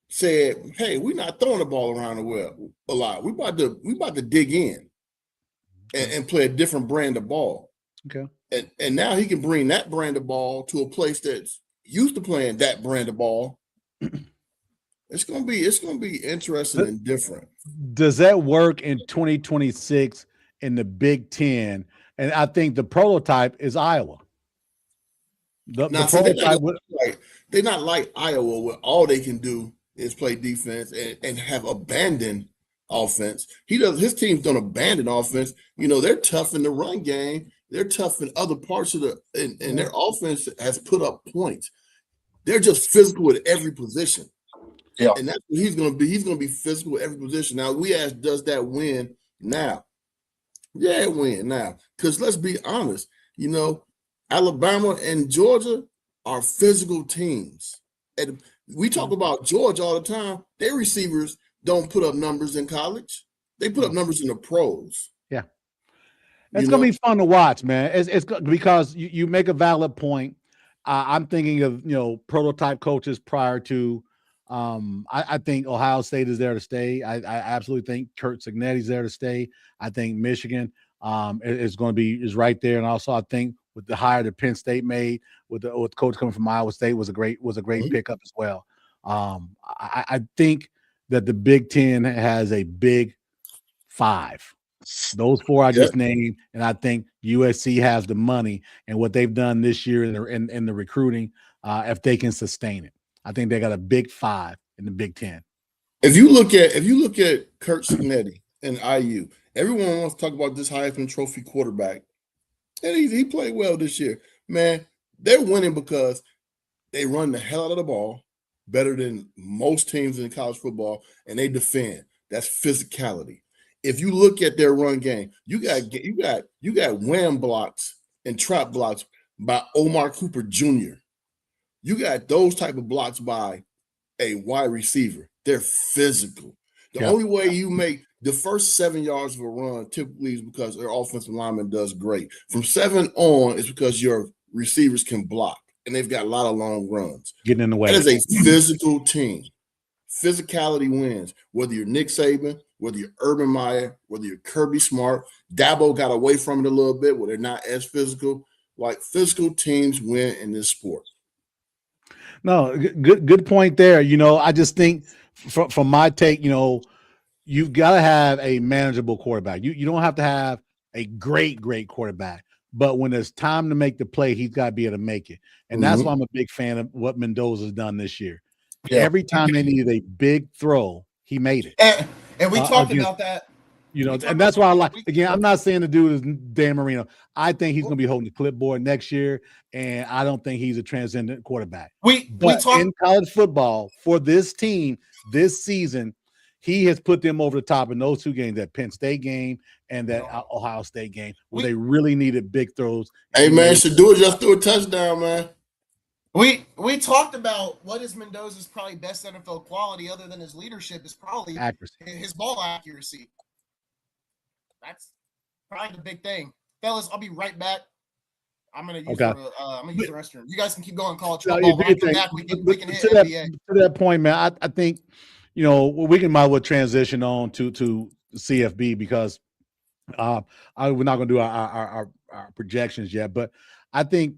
said, "Hey, we're not throwing the ball around a lot. We about to dig in and play a different brand of ball." Okay. And now he can bring that brand of ball to a place that's used to playing that brand of ball. It's gonna be interesting and different. Does that work in 2026 in the Big Ten? And I think the prototype is Iowa. They're not like Iowa, where all they can do is play defense and have abandoned offense. His teams don't abandon offense. They're tough in the run game. They're tough in other parts of and their offense has put up points. They're just physical at every position. Yeah. And that's what he's going to be. He's going to be physical at every position. Now, we ask, does that win now? Yeah, it win now. Because let's be honest, Alabama and Georgia are physical teams. And we talk about Georgia all the time. Their receivers don't put up numbers in college. They put up numbers in the pros. Yeah. It's going to be fun to watch, man. It's because you make a valid point. I'm thinking of, prototype coaches prior to I think Ohio State is there to stay. I absolutely think Curt Cignetti's there to stay. I think Michigan is going to be right there. And also I think with the hire that Penn State made with the coach coming from Iowa State was a great pickup as well. I think that the Big Ten has a big five. Those four I just named, and I think USC has the money and what they've done this year in the recruiting, if they can sustain it. I think they got a big five in the Big Ten. If you look at Curt Cignetti and IU, everyone wants to talk about this Heisman Trophy quarterback, and he played well this year. Man, they're winning because they run the hell out of the ball better than most teams in college football, and they defend. That's physicality. If you look at their run game, you got wham blocks and trap blocks by Omar Cooper Jr. You got those type of blocks by a wide receiver. They're physical. The only way you make the first 7 yards of a run typically is because their offensive lineman does great. From 7 on is because your receivers can block, and they've got a lot of long runs. Getting in the way. That is a physical team. Physicality wins. Whether you're Nick Saban, whether you're Urban Meyer, whether you're Kirby Smart, Dabo got away from it a little bit where they're not as physical. Like, physical teams win in this sport. No, good point there. I just think from my take, you've got to have a manageable quarterback. You don't have to have a great quarterback, but when it's time to make the play, he's got to be able to make it. And that's why I'm a big fan of what Mendoza's done this year. Yeah. Every time they needed a big throw, he made it. And we talked about that. And that's why I like, again, I'm not saying the dude is Dan Marino. I think he's going to be holding the clipboard next year, and I don't think he's a transcendent quarterback. But in college football, for this team, this season, he has put them over the top in those two games, that Penn State game and that Ohio State game, where they really needed big throws. Hey, man, Shador just threw a touchdown, man. We talked about what is Mendoza's probably best NFL quality other than his leadership is probably accuracy. His ball accuracy. That's probably the big thing. Fellas, I'll be right back. I'm gonna use the restroom. You guys can keep going college football. When I come back, we can hit NBA. To that point, man, I think we can might well transition on to CFB because we're not gonna do our projections yet, but I think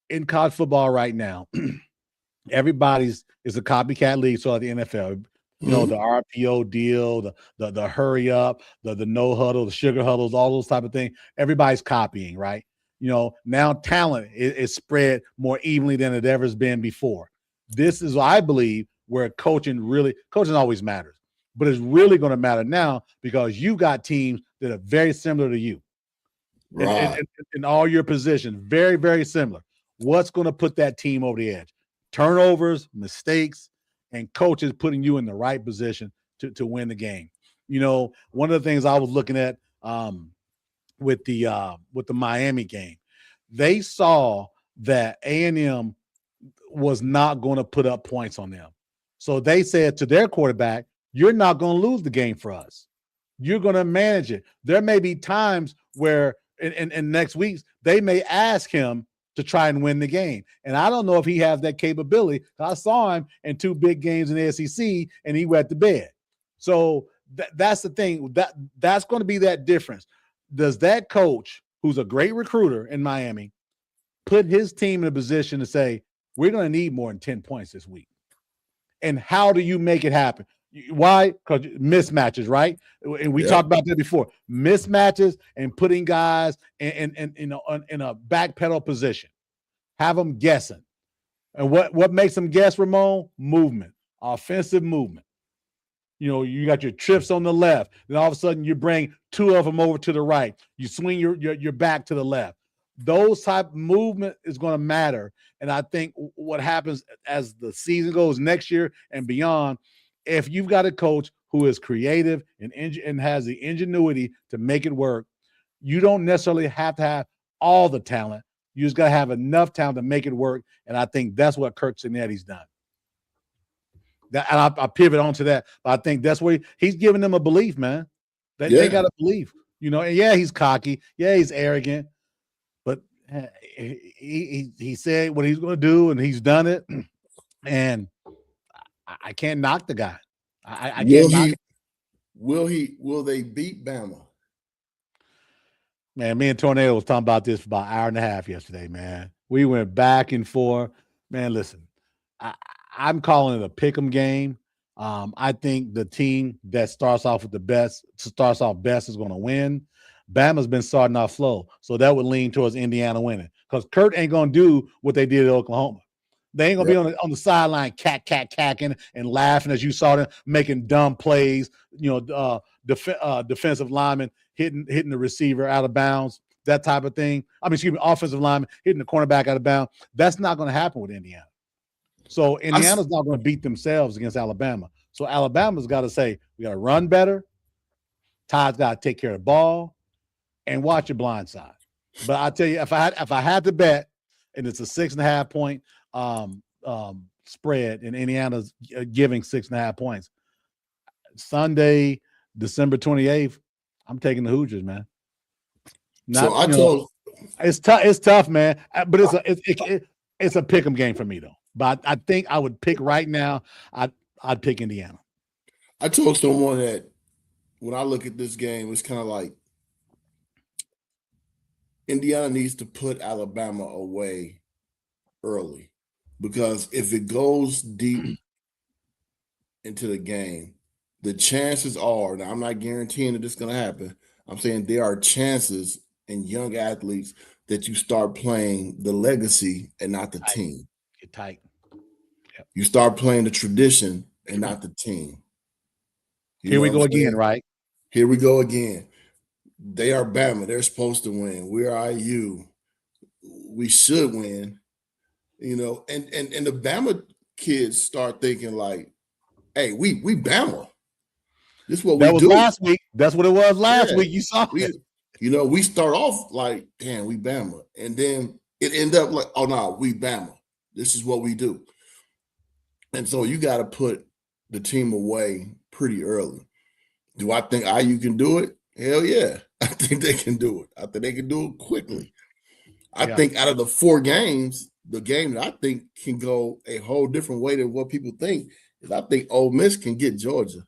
in college football right now, everybody's is a copycat league. So at the NFL, the RPO deal, the hurry up, the no huddle, the sugar huddles, all those type of things. Everybody's copying, right? Now talent is spread more evenly than it ever has been before. This is, I believe, where coaching always matters, but it's really going to matter now because you got teams that are very similar to you, right? In all your positions, very, very similar. What's going to put that team over the edge? Turnovers, mistakes, and coaches putting you in the right position to win the game. One of the things I was looking at with the Miami game, they saw that A&M was not going to put up points on them. So they said to their quarterback, you're not going to lose the game for us. You're going to manage it. There may be times where in next weeks, they may ask him to try and win the game. And I don't know if he has that capability. I saw him in 2 big games in the SEC, and he went to bed. So that's the thing. That's going to be that difference. Does that coach, who's a great recruiter in Miami, put his team in a position to say, we're going to need more than 10 points this week? And how do you make it happen? Why? Because mismatches, right? And we talked about that before. Mismatches and putting guys in a back pedal position. Have them guessing. And what makes them guess, Ramon? Movement, offensive movement. You got your trips on the left. Then all of a sudden you bring two of them over to the right. You swing your back to the left. Those type of movement is going to matter. And I think what happens as the season goes next year and beyond, if you've got a coach who is creative and has the ingenuity to make it work, you don't necessarily have to have all the talent. You just got to have enough talent to make it work. And I think that's what Kirk Cinetti's done. And I pivot onto that, but I think that's where he's giving them a belief, man. They got to believe, and he's cocky. Yeah, he's arrogant, but he said what he's going to do, and he's done it. And I can't knock the guy. I can't knock it. Will they beat Bama? Man, me and Tornado was talking about this for about an hour and a half yesterday, man. We went back and forth. Man, listen, I'm calling it a pick'em game. I think the team that starts off best is going to win. Bama's been starting off slow, so that would lean towards Indiana winning because Kurt ain't going to do what they did at Oklahoma. They ain't going to be on the sideline cacking and laughing as you saw them making dumb plays, defensive linemen hitting the receiver out of bounds, that type of thing. Offensive lineman hitting the cornerback out of bounds. That's not going to happen with Indiana. So Indiana's not going to beat themselves against Alabama. So Alabama's got to say, we got to run better. Todd's got to take care of the ball and watch your blind side. But I tell you, if I had to bet, and it's a 6.5 point spread, and Indiana's giving 6.5 points, Sunday, December 28th, I'm taking the Hoosiers, man. It's tough, man. But it's a pick'em game for me though. But I think I would pick right now. I'd pick Indiana. I told someone that when I look at this game, it's kind of like Indiana needs to put Alabama away early because if it goes deep into the game, the chances are, now I'm not guaranteeing that it's going to happen. I'm saying there are chances in young athletes that you start playing the legacy and not the team. Get tight. Yep. You start playing the tradition and not the team. Here we go again, right? Here we go again. They are Bama. They're supposed to win. We're IU. We should win. And the Bama kids start thinking like, hey, we Bama. This is what we do. Last week. That's what it was last week. You saw it. We start off like, damn, we Bama. And then it end up like, oh, no, we Bama. This is what we do. And so you got to put the team away pretty early. Do I think IU can do it? Hell yeah. I think they can do it. I think they can do it quickly. I think out of the 4 games, the game that I think can go a whole different way than what people think is I think Ole Miss can get Georgia.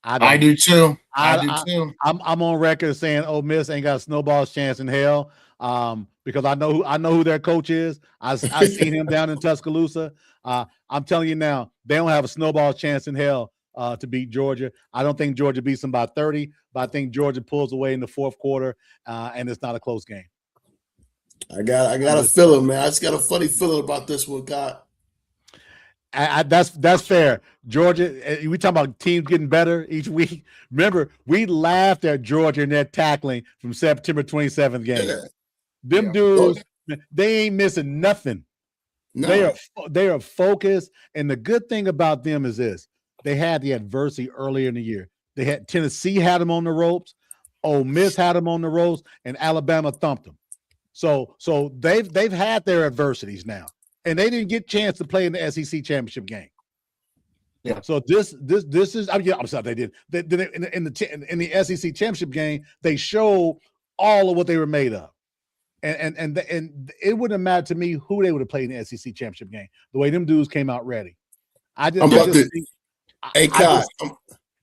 I do too. I'm on record saying Ole Miss ain't got a snowball's chance in hell because I know who their coach is. I've seen him down in Tuscaloosa. I'm telling you now, they don't have a snowball's chance in hell to beat Georgia. I don't think Georgia beats them by 30, but I think Georgia pulls away in the fourth quarter, and it's not a close game. I got a feeling, man. I just got a funny feeling about this one, God. That's fair. Georgia, we talking about teams getting better each week. Remember, we laughed at Georgia in their tackling from September 27th game. Yeah. Them dudes, they ain't missing nothing. No. They are focused, and the good thing about them is this: they had the adversity earlier in the year. They had Tennessee had them on the ropes, Ole Miss had them on the ropes, and Alabama thumped them. So they've had their adversities now. And they didn't get a chance to play in the SEC championship game. Yeah. So this is. I'm sorry, they did. In the SEC championship game, they showed all of what they were made of, and it wouldn't have mattered to me who they would have played in the SEC championship game. The way them dudes came out ready. I'm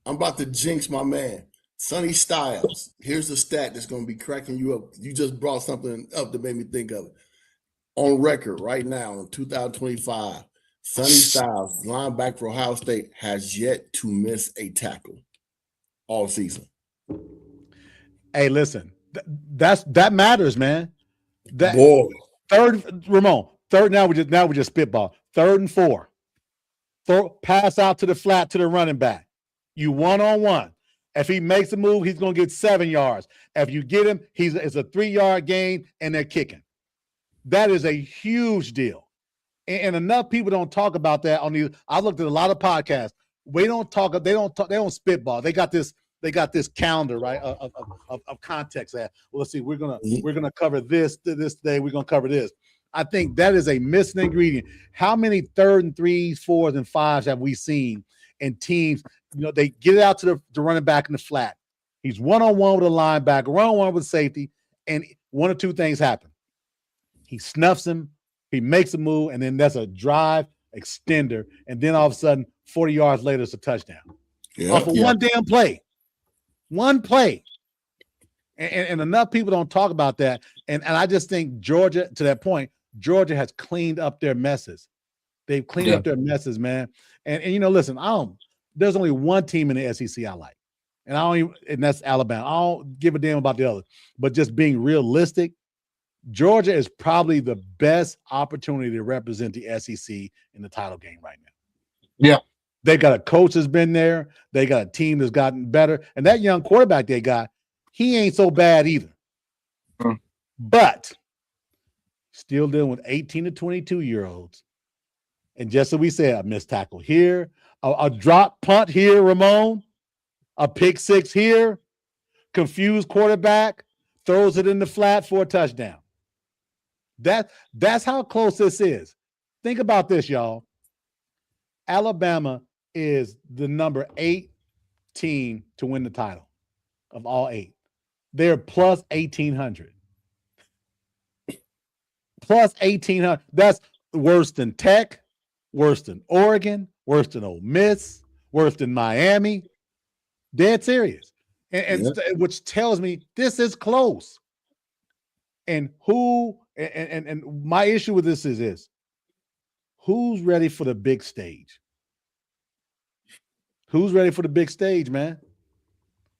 about to jinx my man, Sonny Styles. Here's the stat that's going to be cracking you up. You just brought something up that made me think of it. On record right now in 2025, Sonny Styles, linebacker for Ohio State, has yet to miss a tackle all season. Hey, listen, that matters, man. Ramon. Now we just spitball. 3rd and 4. Pass out to the flat to the running back. You 1-on-1. If he makes a move, he's going to get 7 yards. If you get him, it's a 3-yard gain, and they're kicking. That is a huge deal. And enough people don't talk about that on these. I looked at a lot of podcasts. They don't spitball. They got this calendar, right, of context that, well, let's see, we're gonna cover this day, we're gonna cover this. I think that is a missing ingredient. How many 3rd and 3s, 4s, and 5s have we seen in teams? They get it out to the running back in the flat. He's 1-on-1 with a linebacker, 1-on-1 with safety, and one or two things happen. He snuffs him, he makes a move, and then that's a drive extender, and then all of a sudden, 40 yards later, it's a touchdown. Off of one damn play. One play. And enough people don't talk about that. And I just think Georgia, to that point, Georgia has cleaned up their messes. They've cleaned up their messes, man. And listen, there's only one team in the SEC I like. And that's Alabama. I don't give a damn about the other. But just being realistic, Georgia is probably the best opportunity to represent the SEC in the title game right now. Yeah. They got a coach that's been there. They got a team that's gotten better. And that young quarterback they got, he ain't so bad either. But still dealing with 18 to 22-year-olds. And just as we said, a missed tackle here, a drop punt here, Ramon, a pick six here, confused quarterback, throws it in the flat for a touchdown. That's how close this is. Think about this, y'all. Alabama is the number 8 team to win the title of all 8. They're plus 1,800. Plus 1,800. That's worse than Tech, worse than Oregon, worse than Ole Miss, worse than Miami. Dead serious. And which tells me this is close. And my issue with this is who's ready for the big stage? Who's ready for the big stage, man?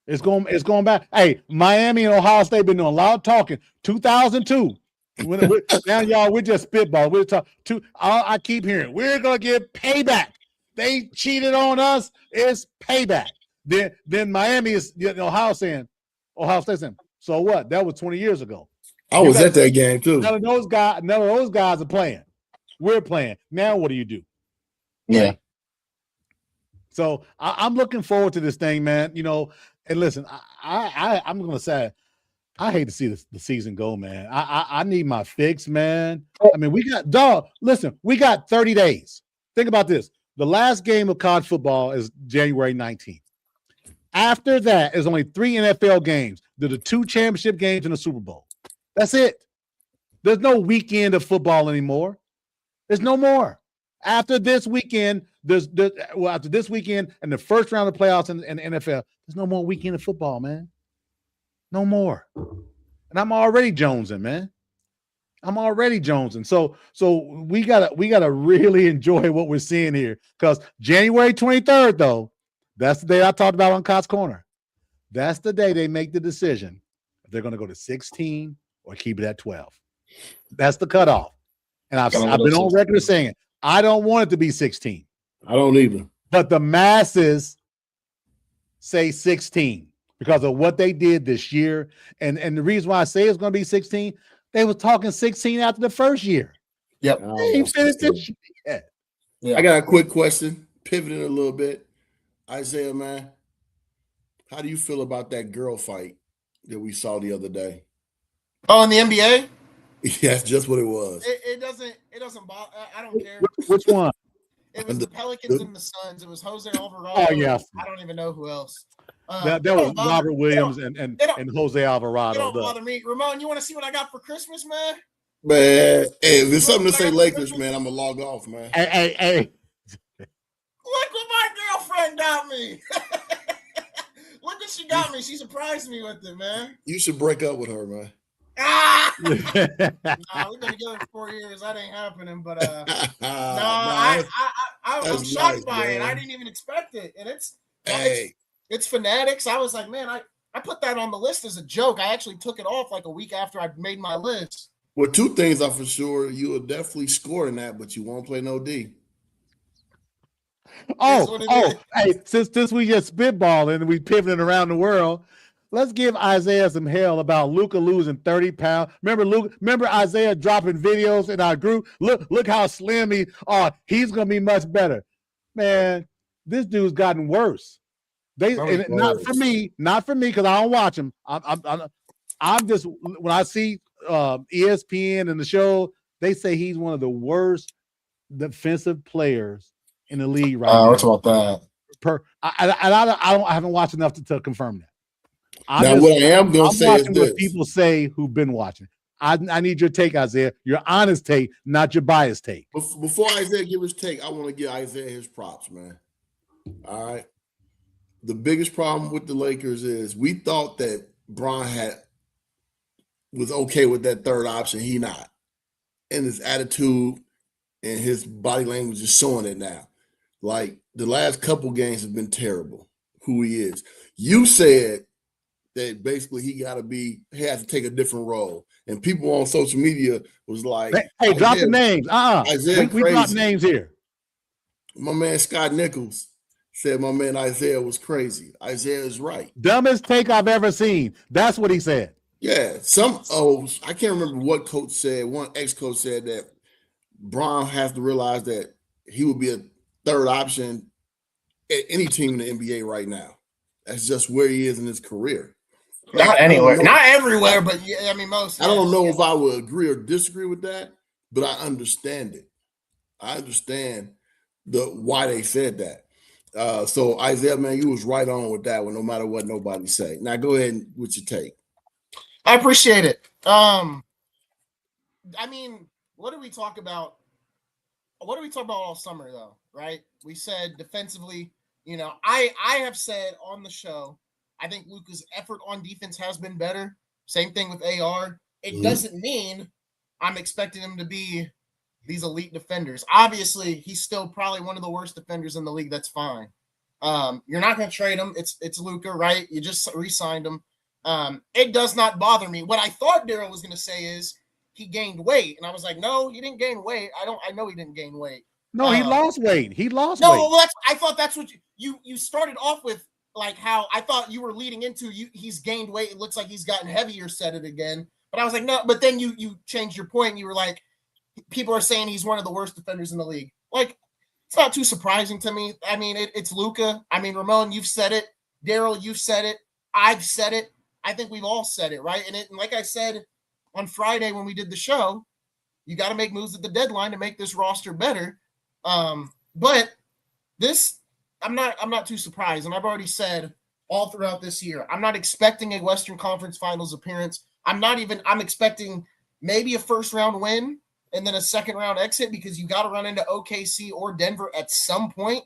It's going back. Hey, Miami and Ohio State been doing a lot of talking. 2002. Now, y'all, we're just spitball. We're talking. I keep hearing we're gonna get payback. They cheated on us. It's payback. Then Miami is Ohio State saying, so what? That was 20 years ago. I was at that game too. None of those guys are playing. We're playing. Now what do you do? Yeah. So I'm looking forward to this thing, man. And listen, I'm gonna say I hate to see the season go, man. I need my fix, man. I mean, we got 30 days. Think about this. The last game of college football is January 19th. After that, there's only 3 NFL games. They're the 2 championship games and the Super Bowl. That's it. There's no weekend of football anymore. There's no more. After this weekend, after this weekend and the first round of playoffs in the NFL, there's no more weekend of football, man. No more. And I'm already jonesing, man. I'm already jonesing. So we gotta really enjoy what we're seeing here. Because January 23rd, though, that's the day I talked about on Cott's Corner. That's the day they make the decision if they're going to go to 16 or keep it at 12. That's the cutoff. And I've been on record saying it. I don't want it to be 16. I don't either. But the masses say 16 because of what they did this year. And the reason why I say it's going to be 16, they were talking 16 after the first year. Yep. They ain't finished this shit. Yeah. I got a quick question, pivoting a little bit. Isaiah, man, how do you feel about that girl fight that we saw the other day? Oh, in the NBA? Yes, just what it was. It doesn't bother. I don't care. Which one? It was the Pelicans and the Suns. It was Jose Alvarado. Oh, yeah. I don't even know who else. That was Robert Williams and Jose Alvarado. It don't bother me. Ramon, you want to see what I got for Christmas, man? Man, hey, if there's something to say Lakers, man, I'm going to log off, man. Hey. Look what my girlfriend got me. Look what she got me. She surprised me with it, man. You should break up with her, man. We've been together for 4 years. That ain't happening. But I'm shocked by it. I didn't even expect it, and it's fanatics. I was like, man, I put that on the list as a joke. I actually took it off like a week after I made my list. Well, two things are for sure. You will definitely score in that, but you won't play no D. Hey, since we just spitballing and we pivoting around the world, let's give Isaiah some hell about Luka losing 30 pounds. Remember Isaiah dropping videos in our group? Look how slim he's gonna be much better. Man, this dude's gotten worse. Not for me, because I don't watch him. I'm just, when I see ESPN and the show, they say he's one of the worst defensive players in the league right now. What's about that? I haven't watched enough to confirm that. What I am going to say is this. What people say who've been watching. I need your take, Isaiah. Your honest take, not your biased take. Before Isaiah give his take, I want to give Isaiah his props, man. All right. The biggest problem with the Lakers is we thought that Bron was okay with that third option. He not. And his attitude and his body language is showing it now. Like, the last couple games have been terrible, who he is. You said that basically he has to take a different role. And people on social media was like, hey, drop the names. We drop names here. My man Scott Nichols said my man Isaiah was crazy. Isaiah is right. Dumbest take I've ever seen. That's what he said. Yeah. I can't remember what coach said. One ex-coach said that Bron has to realize that he would be a third option at any team in the NBA right now. That's just where he is in his career. Not anywhere. Not everywhere, but yeah, I mean, most. I don't know if I would agree or disagree with that, but I understand it. I understand why they said that. So Isaiah, man, you was right on with that one, no matter what nobody say. Now go ahead with your take. I appreciate it. I mean, what do we talk about? What do we talk about all summer though? Right? We said defensively, I have said on the show, I think Luka's effort on defense has been better. Same thing with AR. It doesn't mean I'm expecting him to be these elite defenders. Obviously, he's still probably one of the worst defenders in the league. That's fine. You're not going to trade him. It's Luka, right? You just re-signed him. It does not bother me. What I thought Daryl was going to say is he gained weight, and I was like, no, he didn't gain weight. I know he didn't gain weight. No, he lost weight. He lost weight. No, I thought that's what you started off with, like how I thought you were leading into. He's gained weight. It looks like he's gotten heavier. Said it again, but I was like, no. But then you changed your point. And you were like, people are saying he's one of the worst defenders in the league. Like, it's not too surprising to me. I mean, it's Luka. I mean, Ramon, you've said it. Daryl, you've said it. I've said it. I think we've all said it, right? And like I said on Friday when we did the show, you got to make moves at the deadline to make this roster better. But this, I'm not too surprised. And I've already said all throughout this year, I'm not expecting a Western Conference Finals appearance. I'm expecting maybe a first round win and then a second round exit because you got to run into OKC or Denver at some point.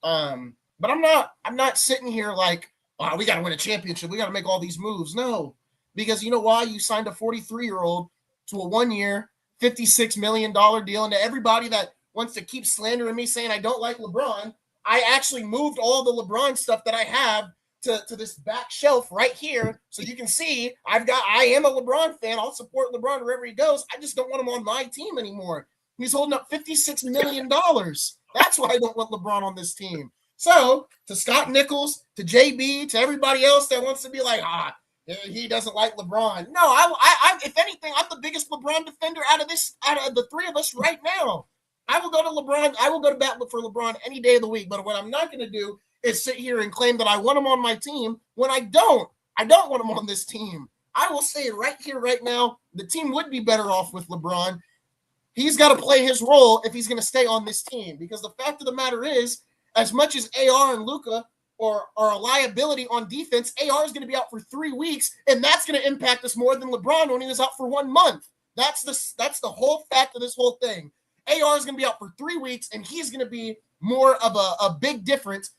But I'm not sitting here like, oh, we got to win a championship. We got to make all these moves. No, because you know why? You signed a 43-year-old to a 1-year, $56 million deal. And to everybody that wants to keep slandering me saying I don't like LeBron, I actually moved all the LeBron stuff that I have to this back shelf right here. So you can see I am a LeBron fan. I'll support LeBron wherever he goes. I just don't want him on my team anymore. He's holding up $56 million. That's why I don't want LeBron on this team. So to Scott Nichols, to JB, to everybody else that wants to be like, he doesn't like LeBron. No, I if anything, I'm the biggest LeBron defender out of the three of us right now. I will go to LeBron. I will go to bat for LeBron any day of the week. But what I'm not going to do is sit here and claim that I want him on my team when I don't. I don't want him on this team. I will say it right here, right now. The team would be better off with LeBron. He's got to play his role if he's going to stay on this team. Because the fact of the matter is, as much as AR and Luka are a liability on defense, AR is going to be out for 3 weeks, and that's going to impact us more than LeBron when he was out for 1 month. That's the whole fact of this whole thing. AR is going to be out for 3 weeks, and he's going to be more of a big difference.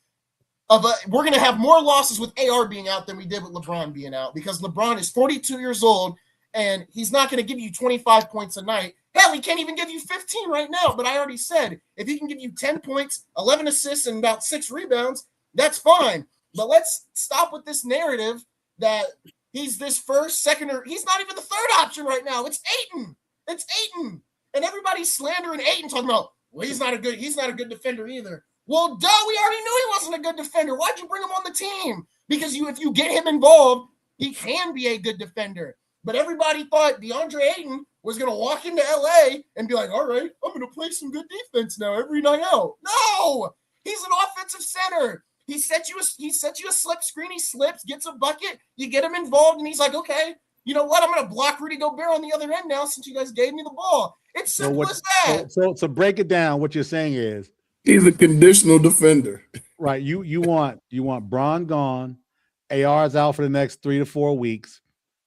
We're going to have more losses with AR being out than we did with LeBron being out because LeBron is 42 years old, and he's not going to give you 25 points a night. Hell, he can't even give you 15 right now. But I already said, if he can give you 10 points, 11 assists, and about 6 rebounds, that's fine. But let's stop with this narrative that he's this first, second, or he's not even the third option right now. It's Ayton. It's Ayton. And everybody's slandering Ayton, talking about, well, he's not a good defender either. Well, duh, we already knew he wasn't a good defender. Why'd you bring him on the team? Because if you get him involved, he can be a good defender. But everybody thought DeAndre Ayton was going to walk into LA and be like, all right, I'm going to play some good defense now every night out. No, he's an offensive center. He sets you a slip screen. He slips, gets a bucket. You get him involved, and he's like, okay, you know what? I'm going to block Rudy Gobert on the other end now since you guys gave me the ball. It's simple as that. So break it down. What you're saying is he's a conditional defender. Right. You want Bron gone. AR's out for the next 3 to 4 weeks.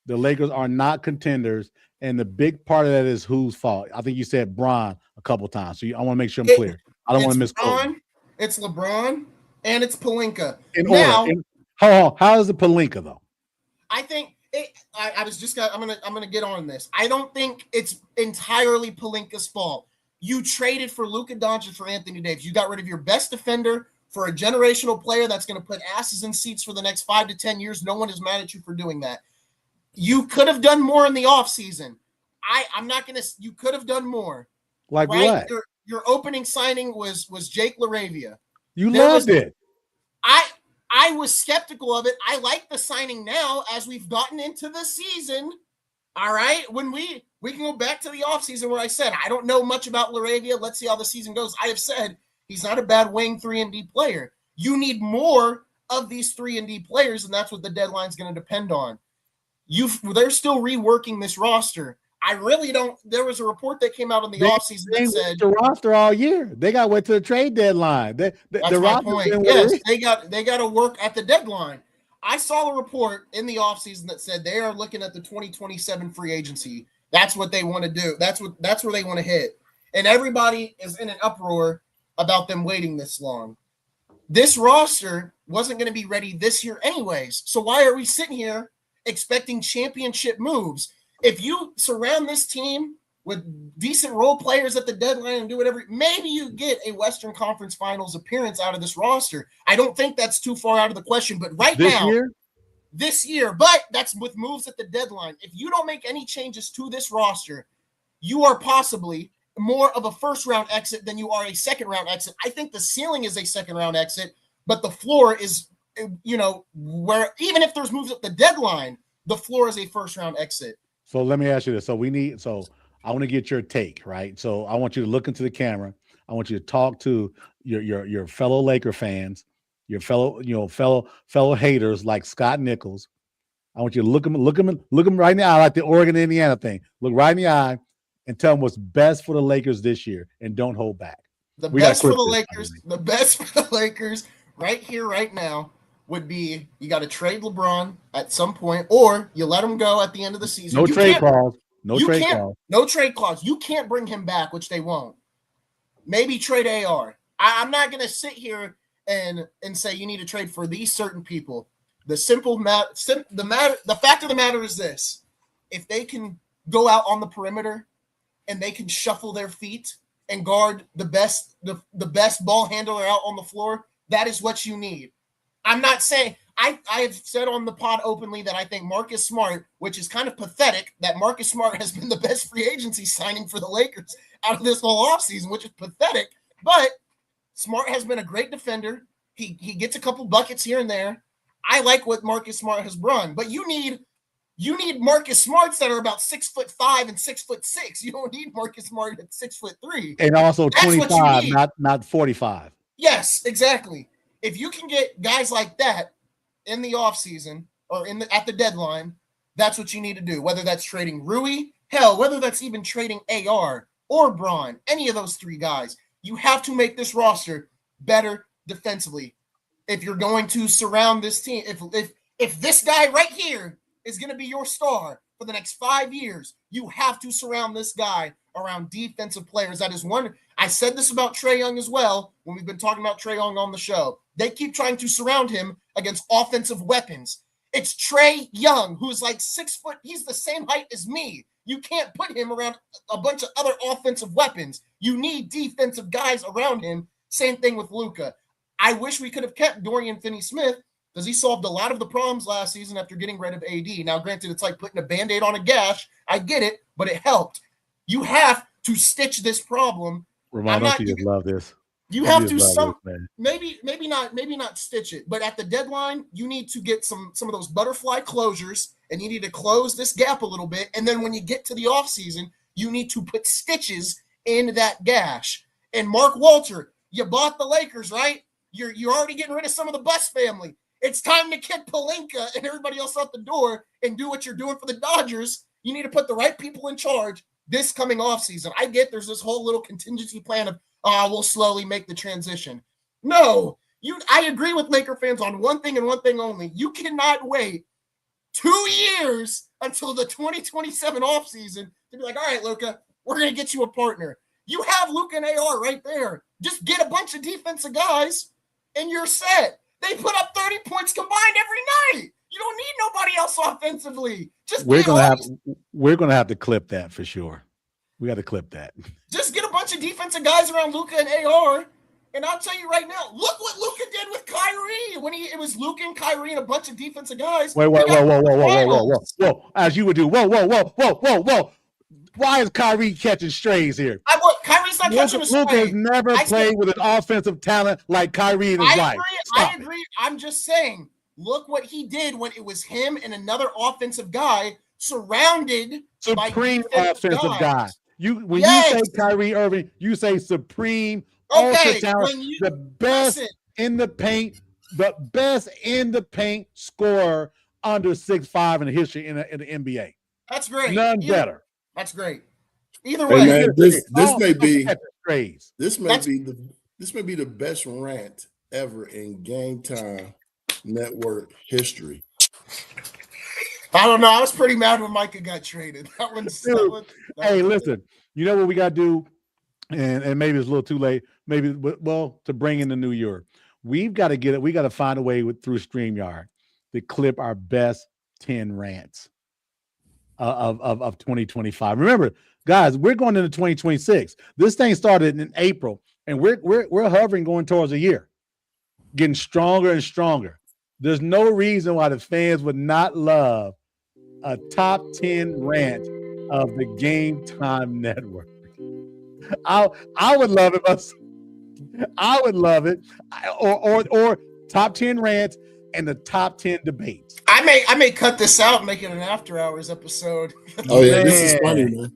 The Lakers are not contenders, and the big part of that is whose fault. I think you said Bron a couple times, so I want to make sure I'm clear. I don't want to misquote. It's LeBron, and it's Pelinka. Hold on. How is it Pelinka though? I think I'm gonna get on this. I don't think it's entirely Pelinka's fault. You traded for Luka Doncic for Anthony Davis. You got rid of your best defender for a generational player that's going to put asses in seats for the next 5 to 10 years. No one is mad at you for doing that. You could have done more in the offseason. You could have done more. Like right? What? Your opening signing was Jake LaRavia. You loved it. I was skeptical of it. I like the signing now as we've gotten into the season. All right. When we can go back to the offseason where I said, I don't know much about LaRavia. Let's see how the season goes. I have said he's not a bad wing 3-and-D player. You need more of these 3-and-D players, and that's what the deadline's going to depend on. They're still reworking this roster. I really don't. There was a report that came out in the offseason that said the roster all year. They got to wait to the trade deadline. That's my point. Yes, they got to work at the deadline. I saw a report in the offseason that said they are looking at the 2027 free agency. That's what they want to do. That's where they want to hit. And everybody is in an uproar about them waiting this long. This roster wasn't going to be ready this year anyways. So why are we sitting here expecting championship moves? If you surround this team with decent role players at the deadline and do whatever, maybe you get a Western Conference Finals appearance out of this roster. I don't think that's too far out of the question, but this year, but that's with moves at the deadline. If you don't make any changes to this roster, you are possibly more of a first-round exit than you are a second-round exit. I think the ceiling is a second-round exit, but the floor is, where even if there's moves at the deadline, the floor is a first-round exit. So let me ask you this. So I want to get your take, right? So I want you to look into the camera. I want you to talk to your fellow Laker fans, your fellow haters like Scott Nichols. I want you to look them right in the eye, like the Oregon Indiana thing. Look right in the eye and tell them what's best for the Lakers this year, and don't hold back. The best for the Lakers right here, right now, would be you got to trade LeBron at some point, or you let him go at the end of the season. No trade clause. No trade clause. You can't bring him back, which they won't. Maybe trade AR. I'm not going to sit here and say you need to trade for these certain people. The fact of the matter is this: if they can go out on the perimeter and they can shuffle their feet and guard the best ball handler out on the floor, that is what you need. I'm not saying I have said on the pod openly that I think Marcus Smart, which is kind of pathetic, that Marcus Smart has been the best free agency signing for the Lakers out of this whole offseason, which is pathetic. But Smart has been a great defender. He gets a couple buckets here and there. I like what Marcus Smart has run, but you need Marcus Smarts that are about 6'5" and 6'6". You don't need Marcus Smart at 6'3", and also 25, not 45. Yes, exactly. If you can get guys like that in the offseason or at the deadline, that's what you need to do. Whether that's trading Rui, whether that's even trading AR or Bron, any of those three guys, you have to make this roster better defensively. If you're going to surround this team, if this guy right here is going to be your star for the next 5 years, you have to surround this guy around defensive players. That is one. I said this about Trae Young as well when we've been talking about Trae Young on the show. They keep trying to surround him against offensive weapons. It's Trae Young, who's like 6 foot. He's the same height as me. You can't put him around a bunch of other offensive weapons. You need defensive guys around him. Same thing with Luka. I wish we could have kept Dorian Finney-Smith because he solved a lot of the problems last season after getting rid of AD. Now, granted, it's like putting a Band-Aid on a gash. I get it, but it helped. You have to stitch this problem. Ramon, don't you just love this? You have to maybe not stitch it, but at the deadline, you need to get some of those butterfly closures, and you need to close this gap a little bit. And then when you get to the offseason, you need to put stitches in that gash. And Mark Walter, you bought the Lakers, right? You're already getting rid of some of the Bus family. It's time to kick Pelinka and everybody else out the door and do what you're doing for the Dodgers. You need to put the right people in charge this coming offseason. I get there's this whole little contingency plan of, we'll slowly make the transition. No, I agree with Laker fans on one thing and one thing only. You cannot wait 2 years until the 2027 offseason to be like, all right, Luka, we're going to get you a partner. You have Luka and AR right there. Just get a bunch of defensive guys, and you're set. They put up 30 points combined every night. You don't need nobody else offensively. We're gonna have to clip that for sure. We got to clip that. Just get a bunch of defensive guys around Luka and AR, and I'll tell you right now, look what Luka did with Kyrie when it was Luka and Kyrie and a bunch of defensive guys. Whoa! As you would do. Whoa! Why is Kyrie catching strays here? Kyrie's not catching a stray. Luka has never played with an offensive talent like Kyrie in his life. I agree. I'm just saying, look what he did when it was him and another offensive guy surrounded by supreme offensive guy. You say Kyrie Irving, you say supreme offensive talent, the best in the paint scorer under 6'5" in the history in the NBA. That's great. None better. That's great. Either way, man, this may be the best rant ever in Game Time Network history. I don't know. I was pretty mad when Micah got traded. Listen, you know what we got to do, and maybe it's a little too late. Maybe, to bring in the new year, we've got to get it. We got to find a way through StreamYard to clip our best 10 rants of 2025. Remember, guys, we're going into 2026. This thing started in April, and we're hovering going towards a year, getting stronger and stronger. There's no reason why the fans would not love a top 10 rant of the Game Time Network. I would love it. I would love it. Or top 10 rants and the top 10 debates. I may cut this out and make it an after hours episode. Oh yeah, this is funny, man.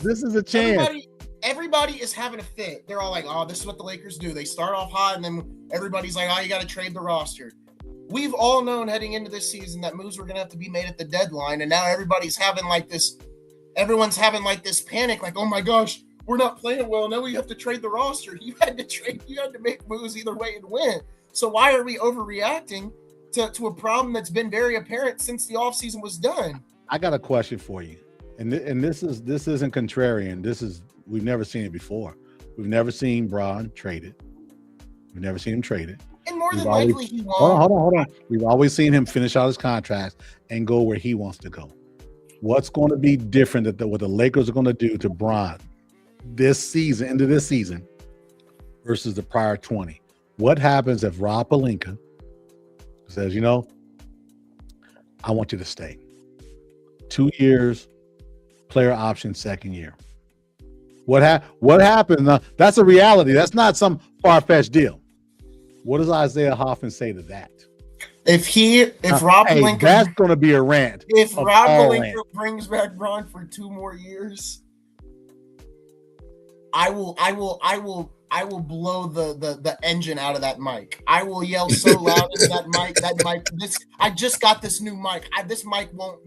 This is a chance. Everybody is having a fit. They're all like, oh, this is what the Lakers do. They start off hot, and then everybody's like, oh, you got to trade the roster. We've all known heading into this season that moves were going to have to be made at the deadline, and now everybody's having everyone's having this panic, like, oh my gosh, we're not playing well. Now we have to trade the roster. You had to make moves either way and win. So why are we overreacting to a problem that's been very apparent since the offseason was done? I got a question for you. And this isn't contrarian. We've never seen it before. We've never seen Bron traded. We've never seen him traded. And more than likely he won't. Hold on. We've always seen him finish out his contract and go where he wants to go. What's going to be different what the Lakers are going to do to Bron this season, into this season, versus the prior 20? What happens if Rob Pelinka says, I want you to stay? 2 years, player option, second year. What happened? That's a reality. That's not some far-fetched deal. What does Isaiah Hoffman say to that? If Rob Pelinka, that's going to be a rant. If Rob Pelinka brings back Bron for 2 more years, I will blow the engine out of that mic. I will yell so loud into that mic. I just got this new mic. This mic won't.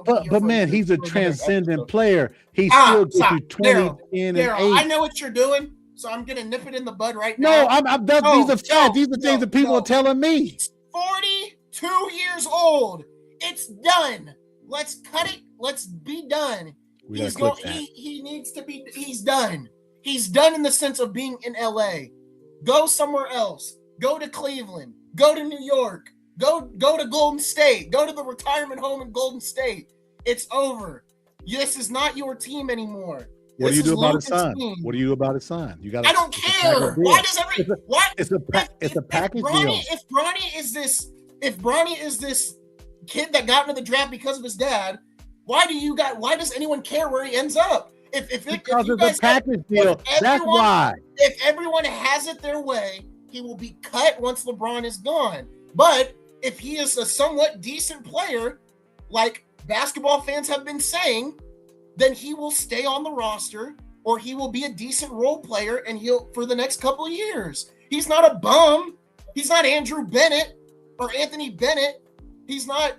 But man, he's a transcendent player. He still gets you 20 in and 8. I know what you're doing, so I'm gonna nip it in the bud right now. These are facts. These are things that people are telling me. 42 years old. It's done. Let's cut it. Let's be done. He needs to be. He's done. He's done in the sense of being in LA. Go somewhere else. Go to Cleveland. Go to New York. Go to Golden State. Go to the retirement home in Golden State. It's over. This is not your team anymore. What do you do about his son? What do you do about his son? I don't care. Why does it's a package deal. If Bronny is this kid that got into the draft because of his dad, Why does anyone care where he ends up? Because of the package deal. That's why. If everyone has it their way, he will be cut once LeBron is gone. But if he is a somewhat decent player, like basketball fans have been saying, then he will stay on the roster, or he will be a decent role player, and he'll for the next couple of years. He's not a bum. He's not Andrew Bennett or Anthony Bennett. He's not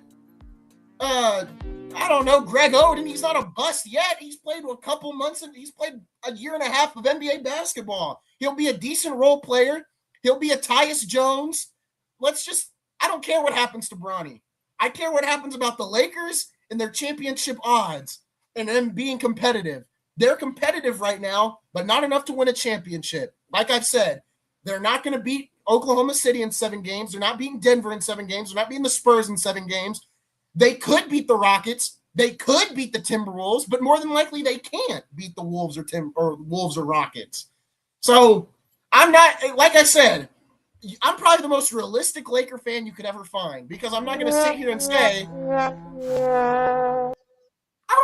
Greg Oden. He's not a bust yet. He's played a couple months and he's played a year and a half of NBA basketball. He'll be a decent role player. He'll be a Tyus Jones. I don't care what happens to Bronny. I care what happens about the Lakers and their championship odds and them being competitive. They're competitive right now, but not enough to win a championship. Like I've said, they're not going to beat Oklahoma City in 7 games. They're not beating Denver in 7 games. They're not beating the Spurs in 7 games. They could beat the Rockets. They could beat the Timberwolves, but more than likely they can't beat the Wolves or Wolves or Rockets. So I'm not, like I said, I'm probably the most realistic Laker fan you could ever find, because I'm not going to sit here and say, how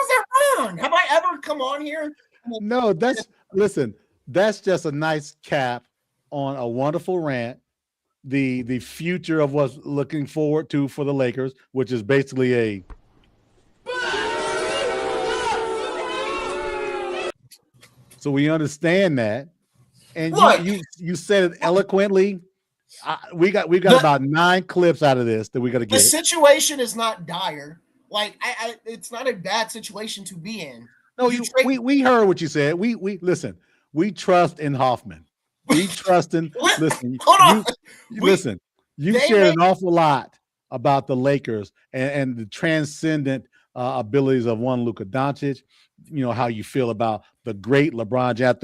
is that wrong? Have I ever come on here? No, that's just a nice cap on a wonderful rant. The future of what's looking forward to for the Lakers, which is basically a so we understand that, and you said it eloquently. We got about 9 clips out of this that we got to get. The situation is not dire. Like it's not a bad situation to be in. No, we heard what you said. We listen. We trust in Hoffman. We trust in. Listen. You shared an awful lot about the Lakers and the transcendent abilities of one Luka Doncic. You know how you feel about the great LeBron James.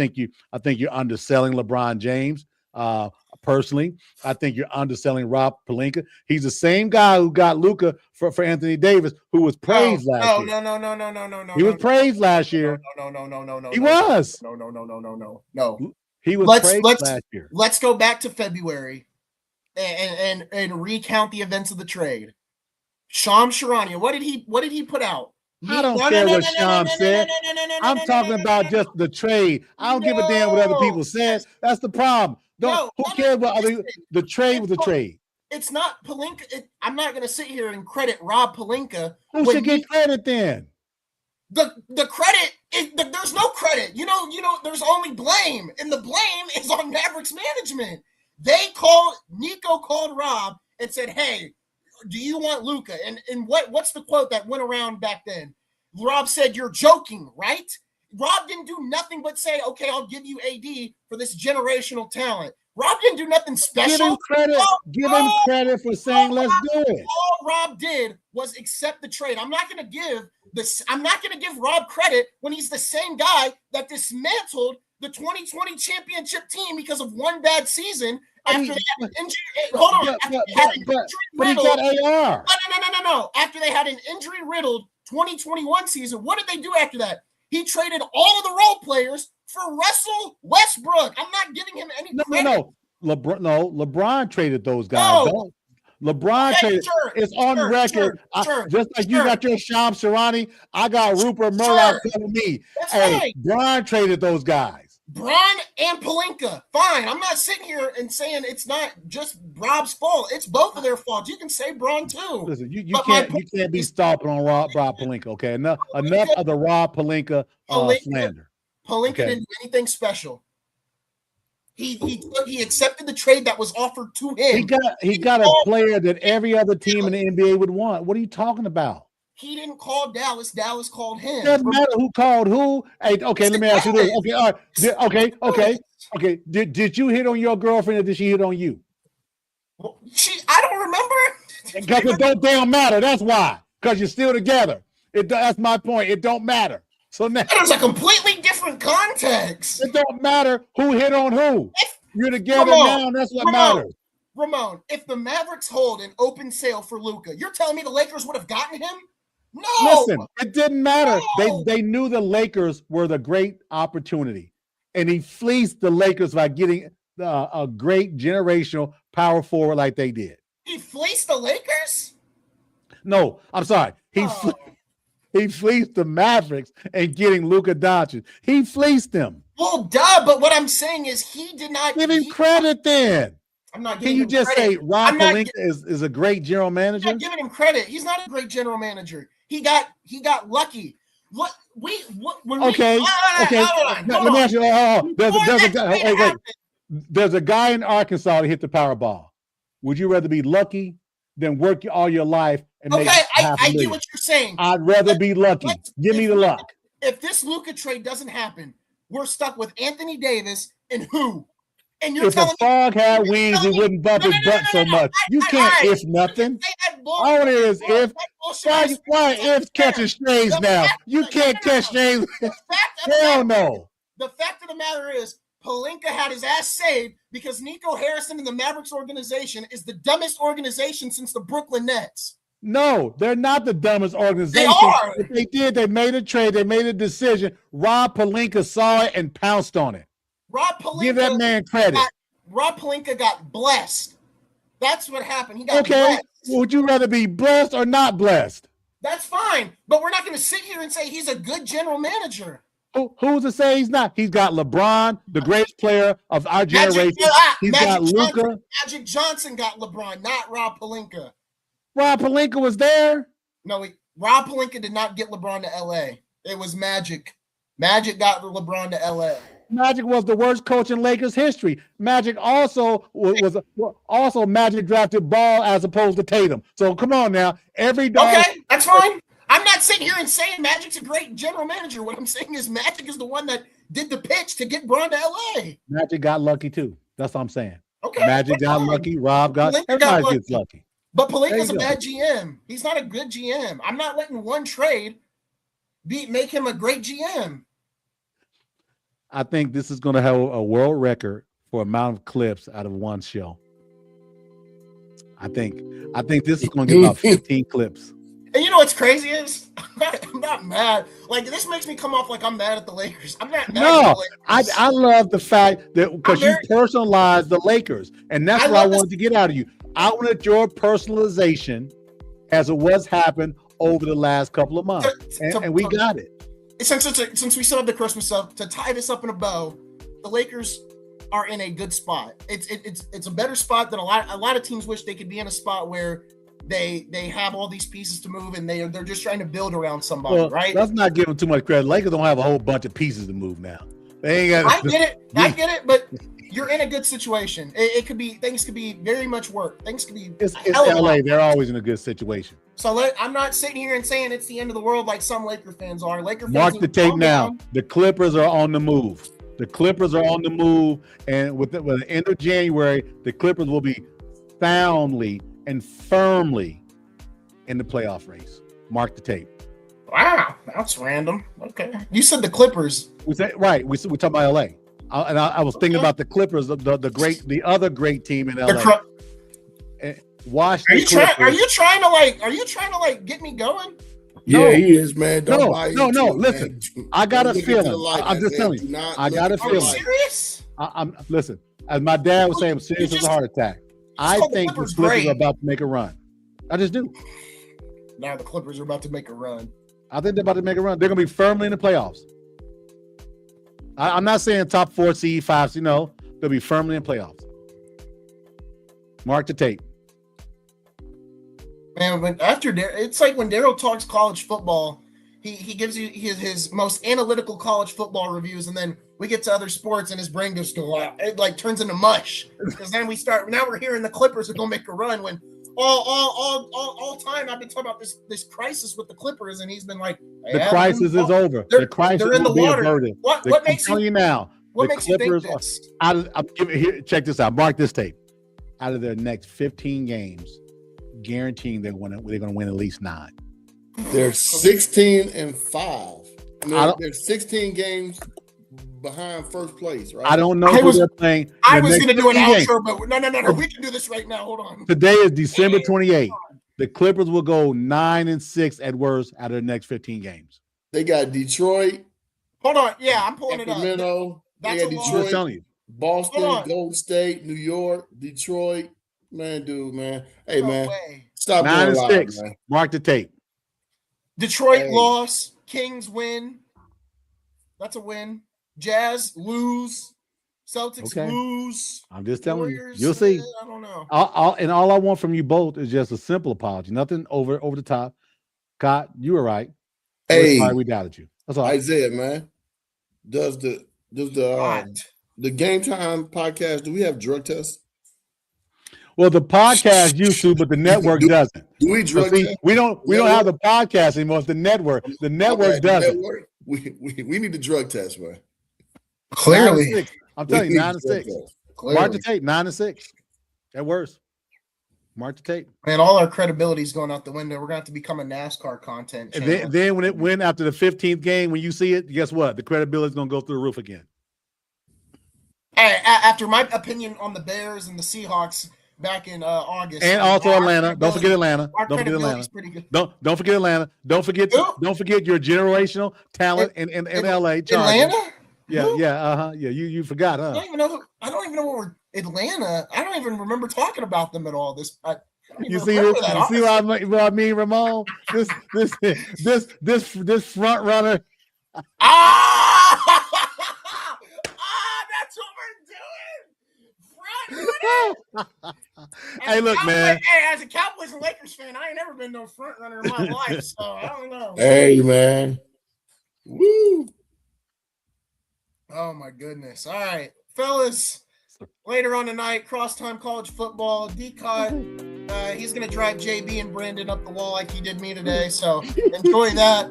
I think you're underselling LeBron James. Personally, I think you're underselling Rob Pelinka. He's the same guy who got Luka for Anthony Davis, who was praised last year. No. He was praised last year. No. He was. No. He was praised last year. Let's go back to February and recount the events of the trade. Shams Charania, what did he put out? I don't care what Shams said. I'm talking about just the trade. I don't give a damn what other people said. That's the problem. Who cares what the trade was a trade? It's not Pelinka. I'm not going to sit here and credit Rob Pelinka. Who should get credit then? The credit there's no credit. You know, there's only blame, and the blame is on Mavericks management. Nico called Rob and said, "Hey, do you want Luka?" And what's the quote that went around back then? Rob said, "You're joking, right?" Rob didn't do nothing but say, "Okay, I'll give you AD for this generational talent." Rob didn't do nothing special. Give him credit. Give him credit for saying, "Let's do it." All Rob did was accept the trade. I'm not going to give Rob credit when he's the same guy that dismantled the 2020 championship team because of one bad season. After they had an injury, hold on. But he got AR. No. After they had an injury-riddled 2021 season, what did they do after that? He traded all of the role players for Russell Westbrook. I'm not giving him any credit. LeBron traded those guys. No. LeBron traded. It's on record. Just like you got your Shams Charania, I got Rupert Murdoch telling me, Bron traded those guys. Bron and Pelinka. Fine. I'm not sitting here and saying it's not just Rob's fault. It's both of their faults. You can say Bron too. Listen, you can't be stopping on Rob Pelinka. Okay, enough of the Rob Pelinka slander. Pelinka didn't do anything special. He accepted the trade that was offered to him. He got a player that every other team in the NBA would want. What are you talking about? He didn't call Dallas. Dallas called him. It doesn't matter who called who. Hey, okay, let me ask you this. Okay, all right. Okay. Did you hit on your girlfriend or did she hit on you? I don't remember. Because it don't damn matter. That's why. Because you're still together. That's my point. It don't matter. So now there's a completely different context. It don't matter who hit on who. You're together now, and that's what matters. Ramon, if the Mavericks hold an open sale for Luka, you're telling me the Lakers would have gotten him? No. Listen, it didn't matter. No. They knew the Lakers were the great opportunity, and he fleeced the Lakers by getting a great generational power forward like they did. He fleeced the Lakers? No, I'm sorry. He fleeced the Mavericks and getting Luka Doncic. He fleeced them. Well, duh. But what I'm saying is he did not give him credit. Then I'm not. Can you just say Rob Pelinka is a great general manager? I'm not giving him credit. He's not a great general manager. He got lucky. Let me ask you. There's a guy in Arkansas that hit the Powerball. Would you rather be lucky than work all your life and make I get what you're saying. I'd rather be lucky. Give me the luck. If this Luka trade doesn't happen, we're stuck with Anthony Davis and who? And you're telling me if a frog had wings, he wouldn't bump his butt so much. You can't if nothing. All it is if. Why if catching strays now? You can't catch strays. Hell no. The fact of the matter is, Pelinka had his ass saved because Nico Harrison and the Mavericks organization is the dumbest organization since the Brooklyn Nets. No, they're not the dumbest organization. They are. If they did, they made a trade, they made a decision. Rob Pelinka saw it and pounced on it. Give that man credit. Rob Pelinka got blessed. That's what happened. He got blessed. Would you rather be blessed or not blessed? That's fine, but we're not going to sit here and say he's a good general manager. Who's to say he's not? He's got LeBron, the greatest player of our generation. He's got Luka. Magic Johnson got LeBron, not Rob Pelinka. Rob Pelinka was there. No, Rob Pelinka did not get LeBron to L.A. It was Magic. Magic got LeBron to L.A. Magic was the worst coach in Lakers history. Magic also Magic drafted Ball as opposed to Tatum. So come on now, every day. Okay, that's fine. I'm not sitting here and saying Magic's a great general manager. What I'm saying is Magic is the one that did the pitch to get Bron to LA. Magic got lucky too. That's what I'm saying. Okay, Magic got lucky. Rob got everybody gets lucky. But Pelinka's a bad GM. He's not a good GM. I'm not letting one trade make him a great GM. I think this is going to have a world record for amount of clips out of one show. I think this is going to get about 15 clips. And you know what's crazy is I'm not mad. Like, this makes me come off like I'm mad at the Lakers. I'm not mad at the Lakers. I love the fact that because you personalized the Lakers, and that's what I wanted to get out of you. I wanted your personalization as of what's happened over the last couple of months, and we got it. Since we still have the Christmas stuff, to tie this up in a bow, the Lakers are in a good spot. It's a better spot than a lot of teams wish they could be in a spot where they have all these pieces to move and they're just trying to build around somebody, right? Let's not give them too much credit. Lakers don't have a whole bunch of pieces to move now. They ain't got. I get it, but you're in a good situation. Things could be very much worse. Things could be. It's LA. They're always in a good situation. So I'm not sitting here and saying it's the end of the world like some Laker fans are. Mark the tape now. The Clippers are on the move. The Clippers are on the move, and with the end of January, the Clippers will be soundly and firmly in the playoff race. Mark the tape. Wow, that's random. Okay, you said the Clippers. We said right. We talking about LA, and I was thinking about the Clippers, the other great team in LA. Are you trying to get me going? Yeah, he is, man. No. Listen, man. I got a feeling. I'm just telling you. I got a feeling. Are you serious? I'm listen. As my dad would say, I'm serious as a heart attack. I think the Clippers are about to make a run. I just do. Now the Clippers are about to make a run. I think they're about to make a run. They're going to be firmly in the playoffs. I'm not saying top 4 seed, 5 seed. No, they'll be firmly in playoffs. Mark the tape. Man, but it's like when Daryl talks college football, he gives you his most analytical college football reviews, and then we get to other sports and his brain just goes out. It like turns into mush because then we're hearing the Clippers are going to make a run when all time I've been talking about this crisis with the Clippers, and he's been like, the crisis is over. The crisis they're in the water. What makes you now? What makes you think this? Check this out. Mark this tape. Out of their next 15 games, guaranteeing they're going to win at least 9. They're 16-5. They're 16 games behind first place, right? I don't know who they're playing. I was going to do an outro, but no. We can do this right now. Hold on. Today is December 28th. The Clippers will go 9-6 at worst out of the next 15 games. They got Detroit. Hold on. Yeah, I'm pulling it up. They got Detroit, telling you. Boston, Golden State, New York, Detroit. Man, dude, man. Hey, man. Stop 9-6. Mark the tape. Detroit loss. Kings win. That's a win. Jazz lose. Celtics lose. I'm just telling Warriors, you. You'll see. I don't know. All I want from you both is just a simple apology. Nothing over the top. Scott, you were right. Hey, sorry we doubted you. That's all. Isaiah, man. Does the Game Time podcast, do we have drug tests? Well, the podcast used to, but the network doesn't. Do we drug test? We don't have the podcast anymore. It's the network. The network doesn't. We need the drug test, man. Clearly. I'm telling you, 9-6. Mark the tape, 9-6. At worst. Mark the tape. Man, all our credibility is going out the window. We're going to have to become a NASCAR content channel. And then when it went after the 15th game, when you see it, guess what? The credibility is going to go through the roof again. Hey, after my opinion on the Bears and the Seahawks back in August. And also Atlanta. Don't forget Atlanta. Don't forget Atlanta. Pretty good. Don't forget Atlanta. Don't forget your generational talent in LA. Atlanta? Yeah. You forgot, huh? I don't even know what we're Atlanta. I don't even remember talking about them at all. You see what I mean, Ramon? This front runner. That's what we're doing. Front runner. Hey, look, man. Hey, as a Cowboys and Lakers fan, I ain't never been no front runner in my life, so I don't know. Hey, man. Woo. Oh my goodness. All right, fellas. Later on tonight, crosstime college football. D-Cod, he's gonna drive JB and Brandon up the wall like he did me today. So enjoy that.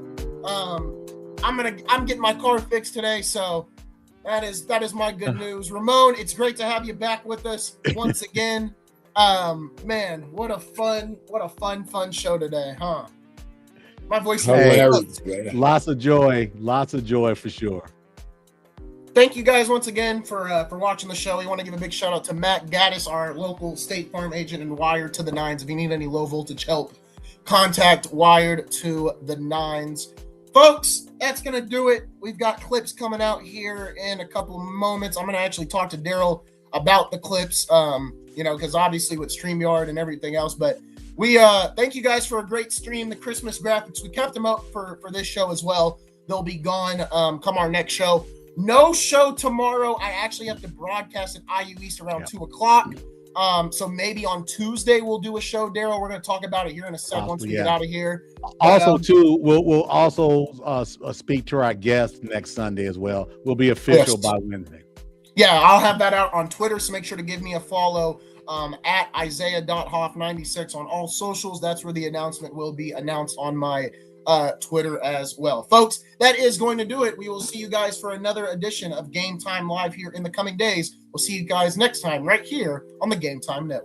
I'm getting my car fixed today, so that is my good news. Ramon, it's great to have you back with us once again. Man, what a fun show today, huh? My voice is lots of joy for sure. Thank you guys once again for watching the show. We want to give a big shout out to Matt Gaddis, our local State Farm agent, and Wired to the Nines. If you need any low voltage help, contact Wired to the Nines. Folks, that's going to do it. We've got clips coming out here in a couple of moments. I'm going to actually talk to Daryl about the clips, because obviously with StreamYard and everything else. But we thank you guys for a great stream. The Christmas graphics, we kept them up for this show as well. They'll be gone come our next show. No show tomorrow. I actually have to broadcast at IU East around 2 o'clock. So maybe on Tuesday we'll do a show, Daryl. We're going to talk about it here in a second once we get out of here. Also, we'll also speak to our guests next Sunday as well. We'll be official by Wednesday. Yeah, I'll have that out on Twitter, so make sure to give me a follow at Isaiah.Hoff96 on all socials. That's where the announcement will be announced on my Twitter as well. Folks, that is going to do it. We will see you guys for another edition of Game Time Live here in the coming days. We'll see you guys next time right here on the Game Time Network.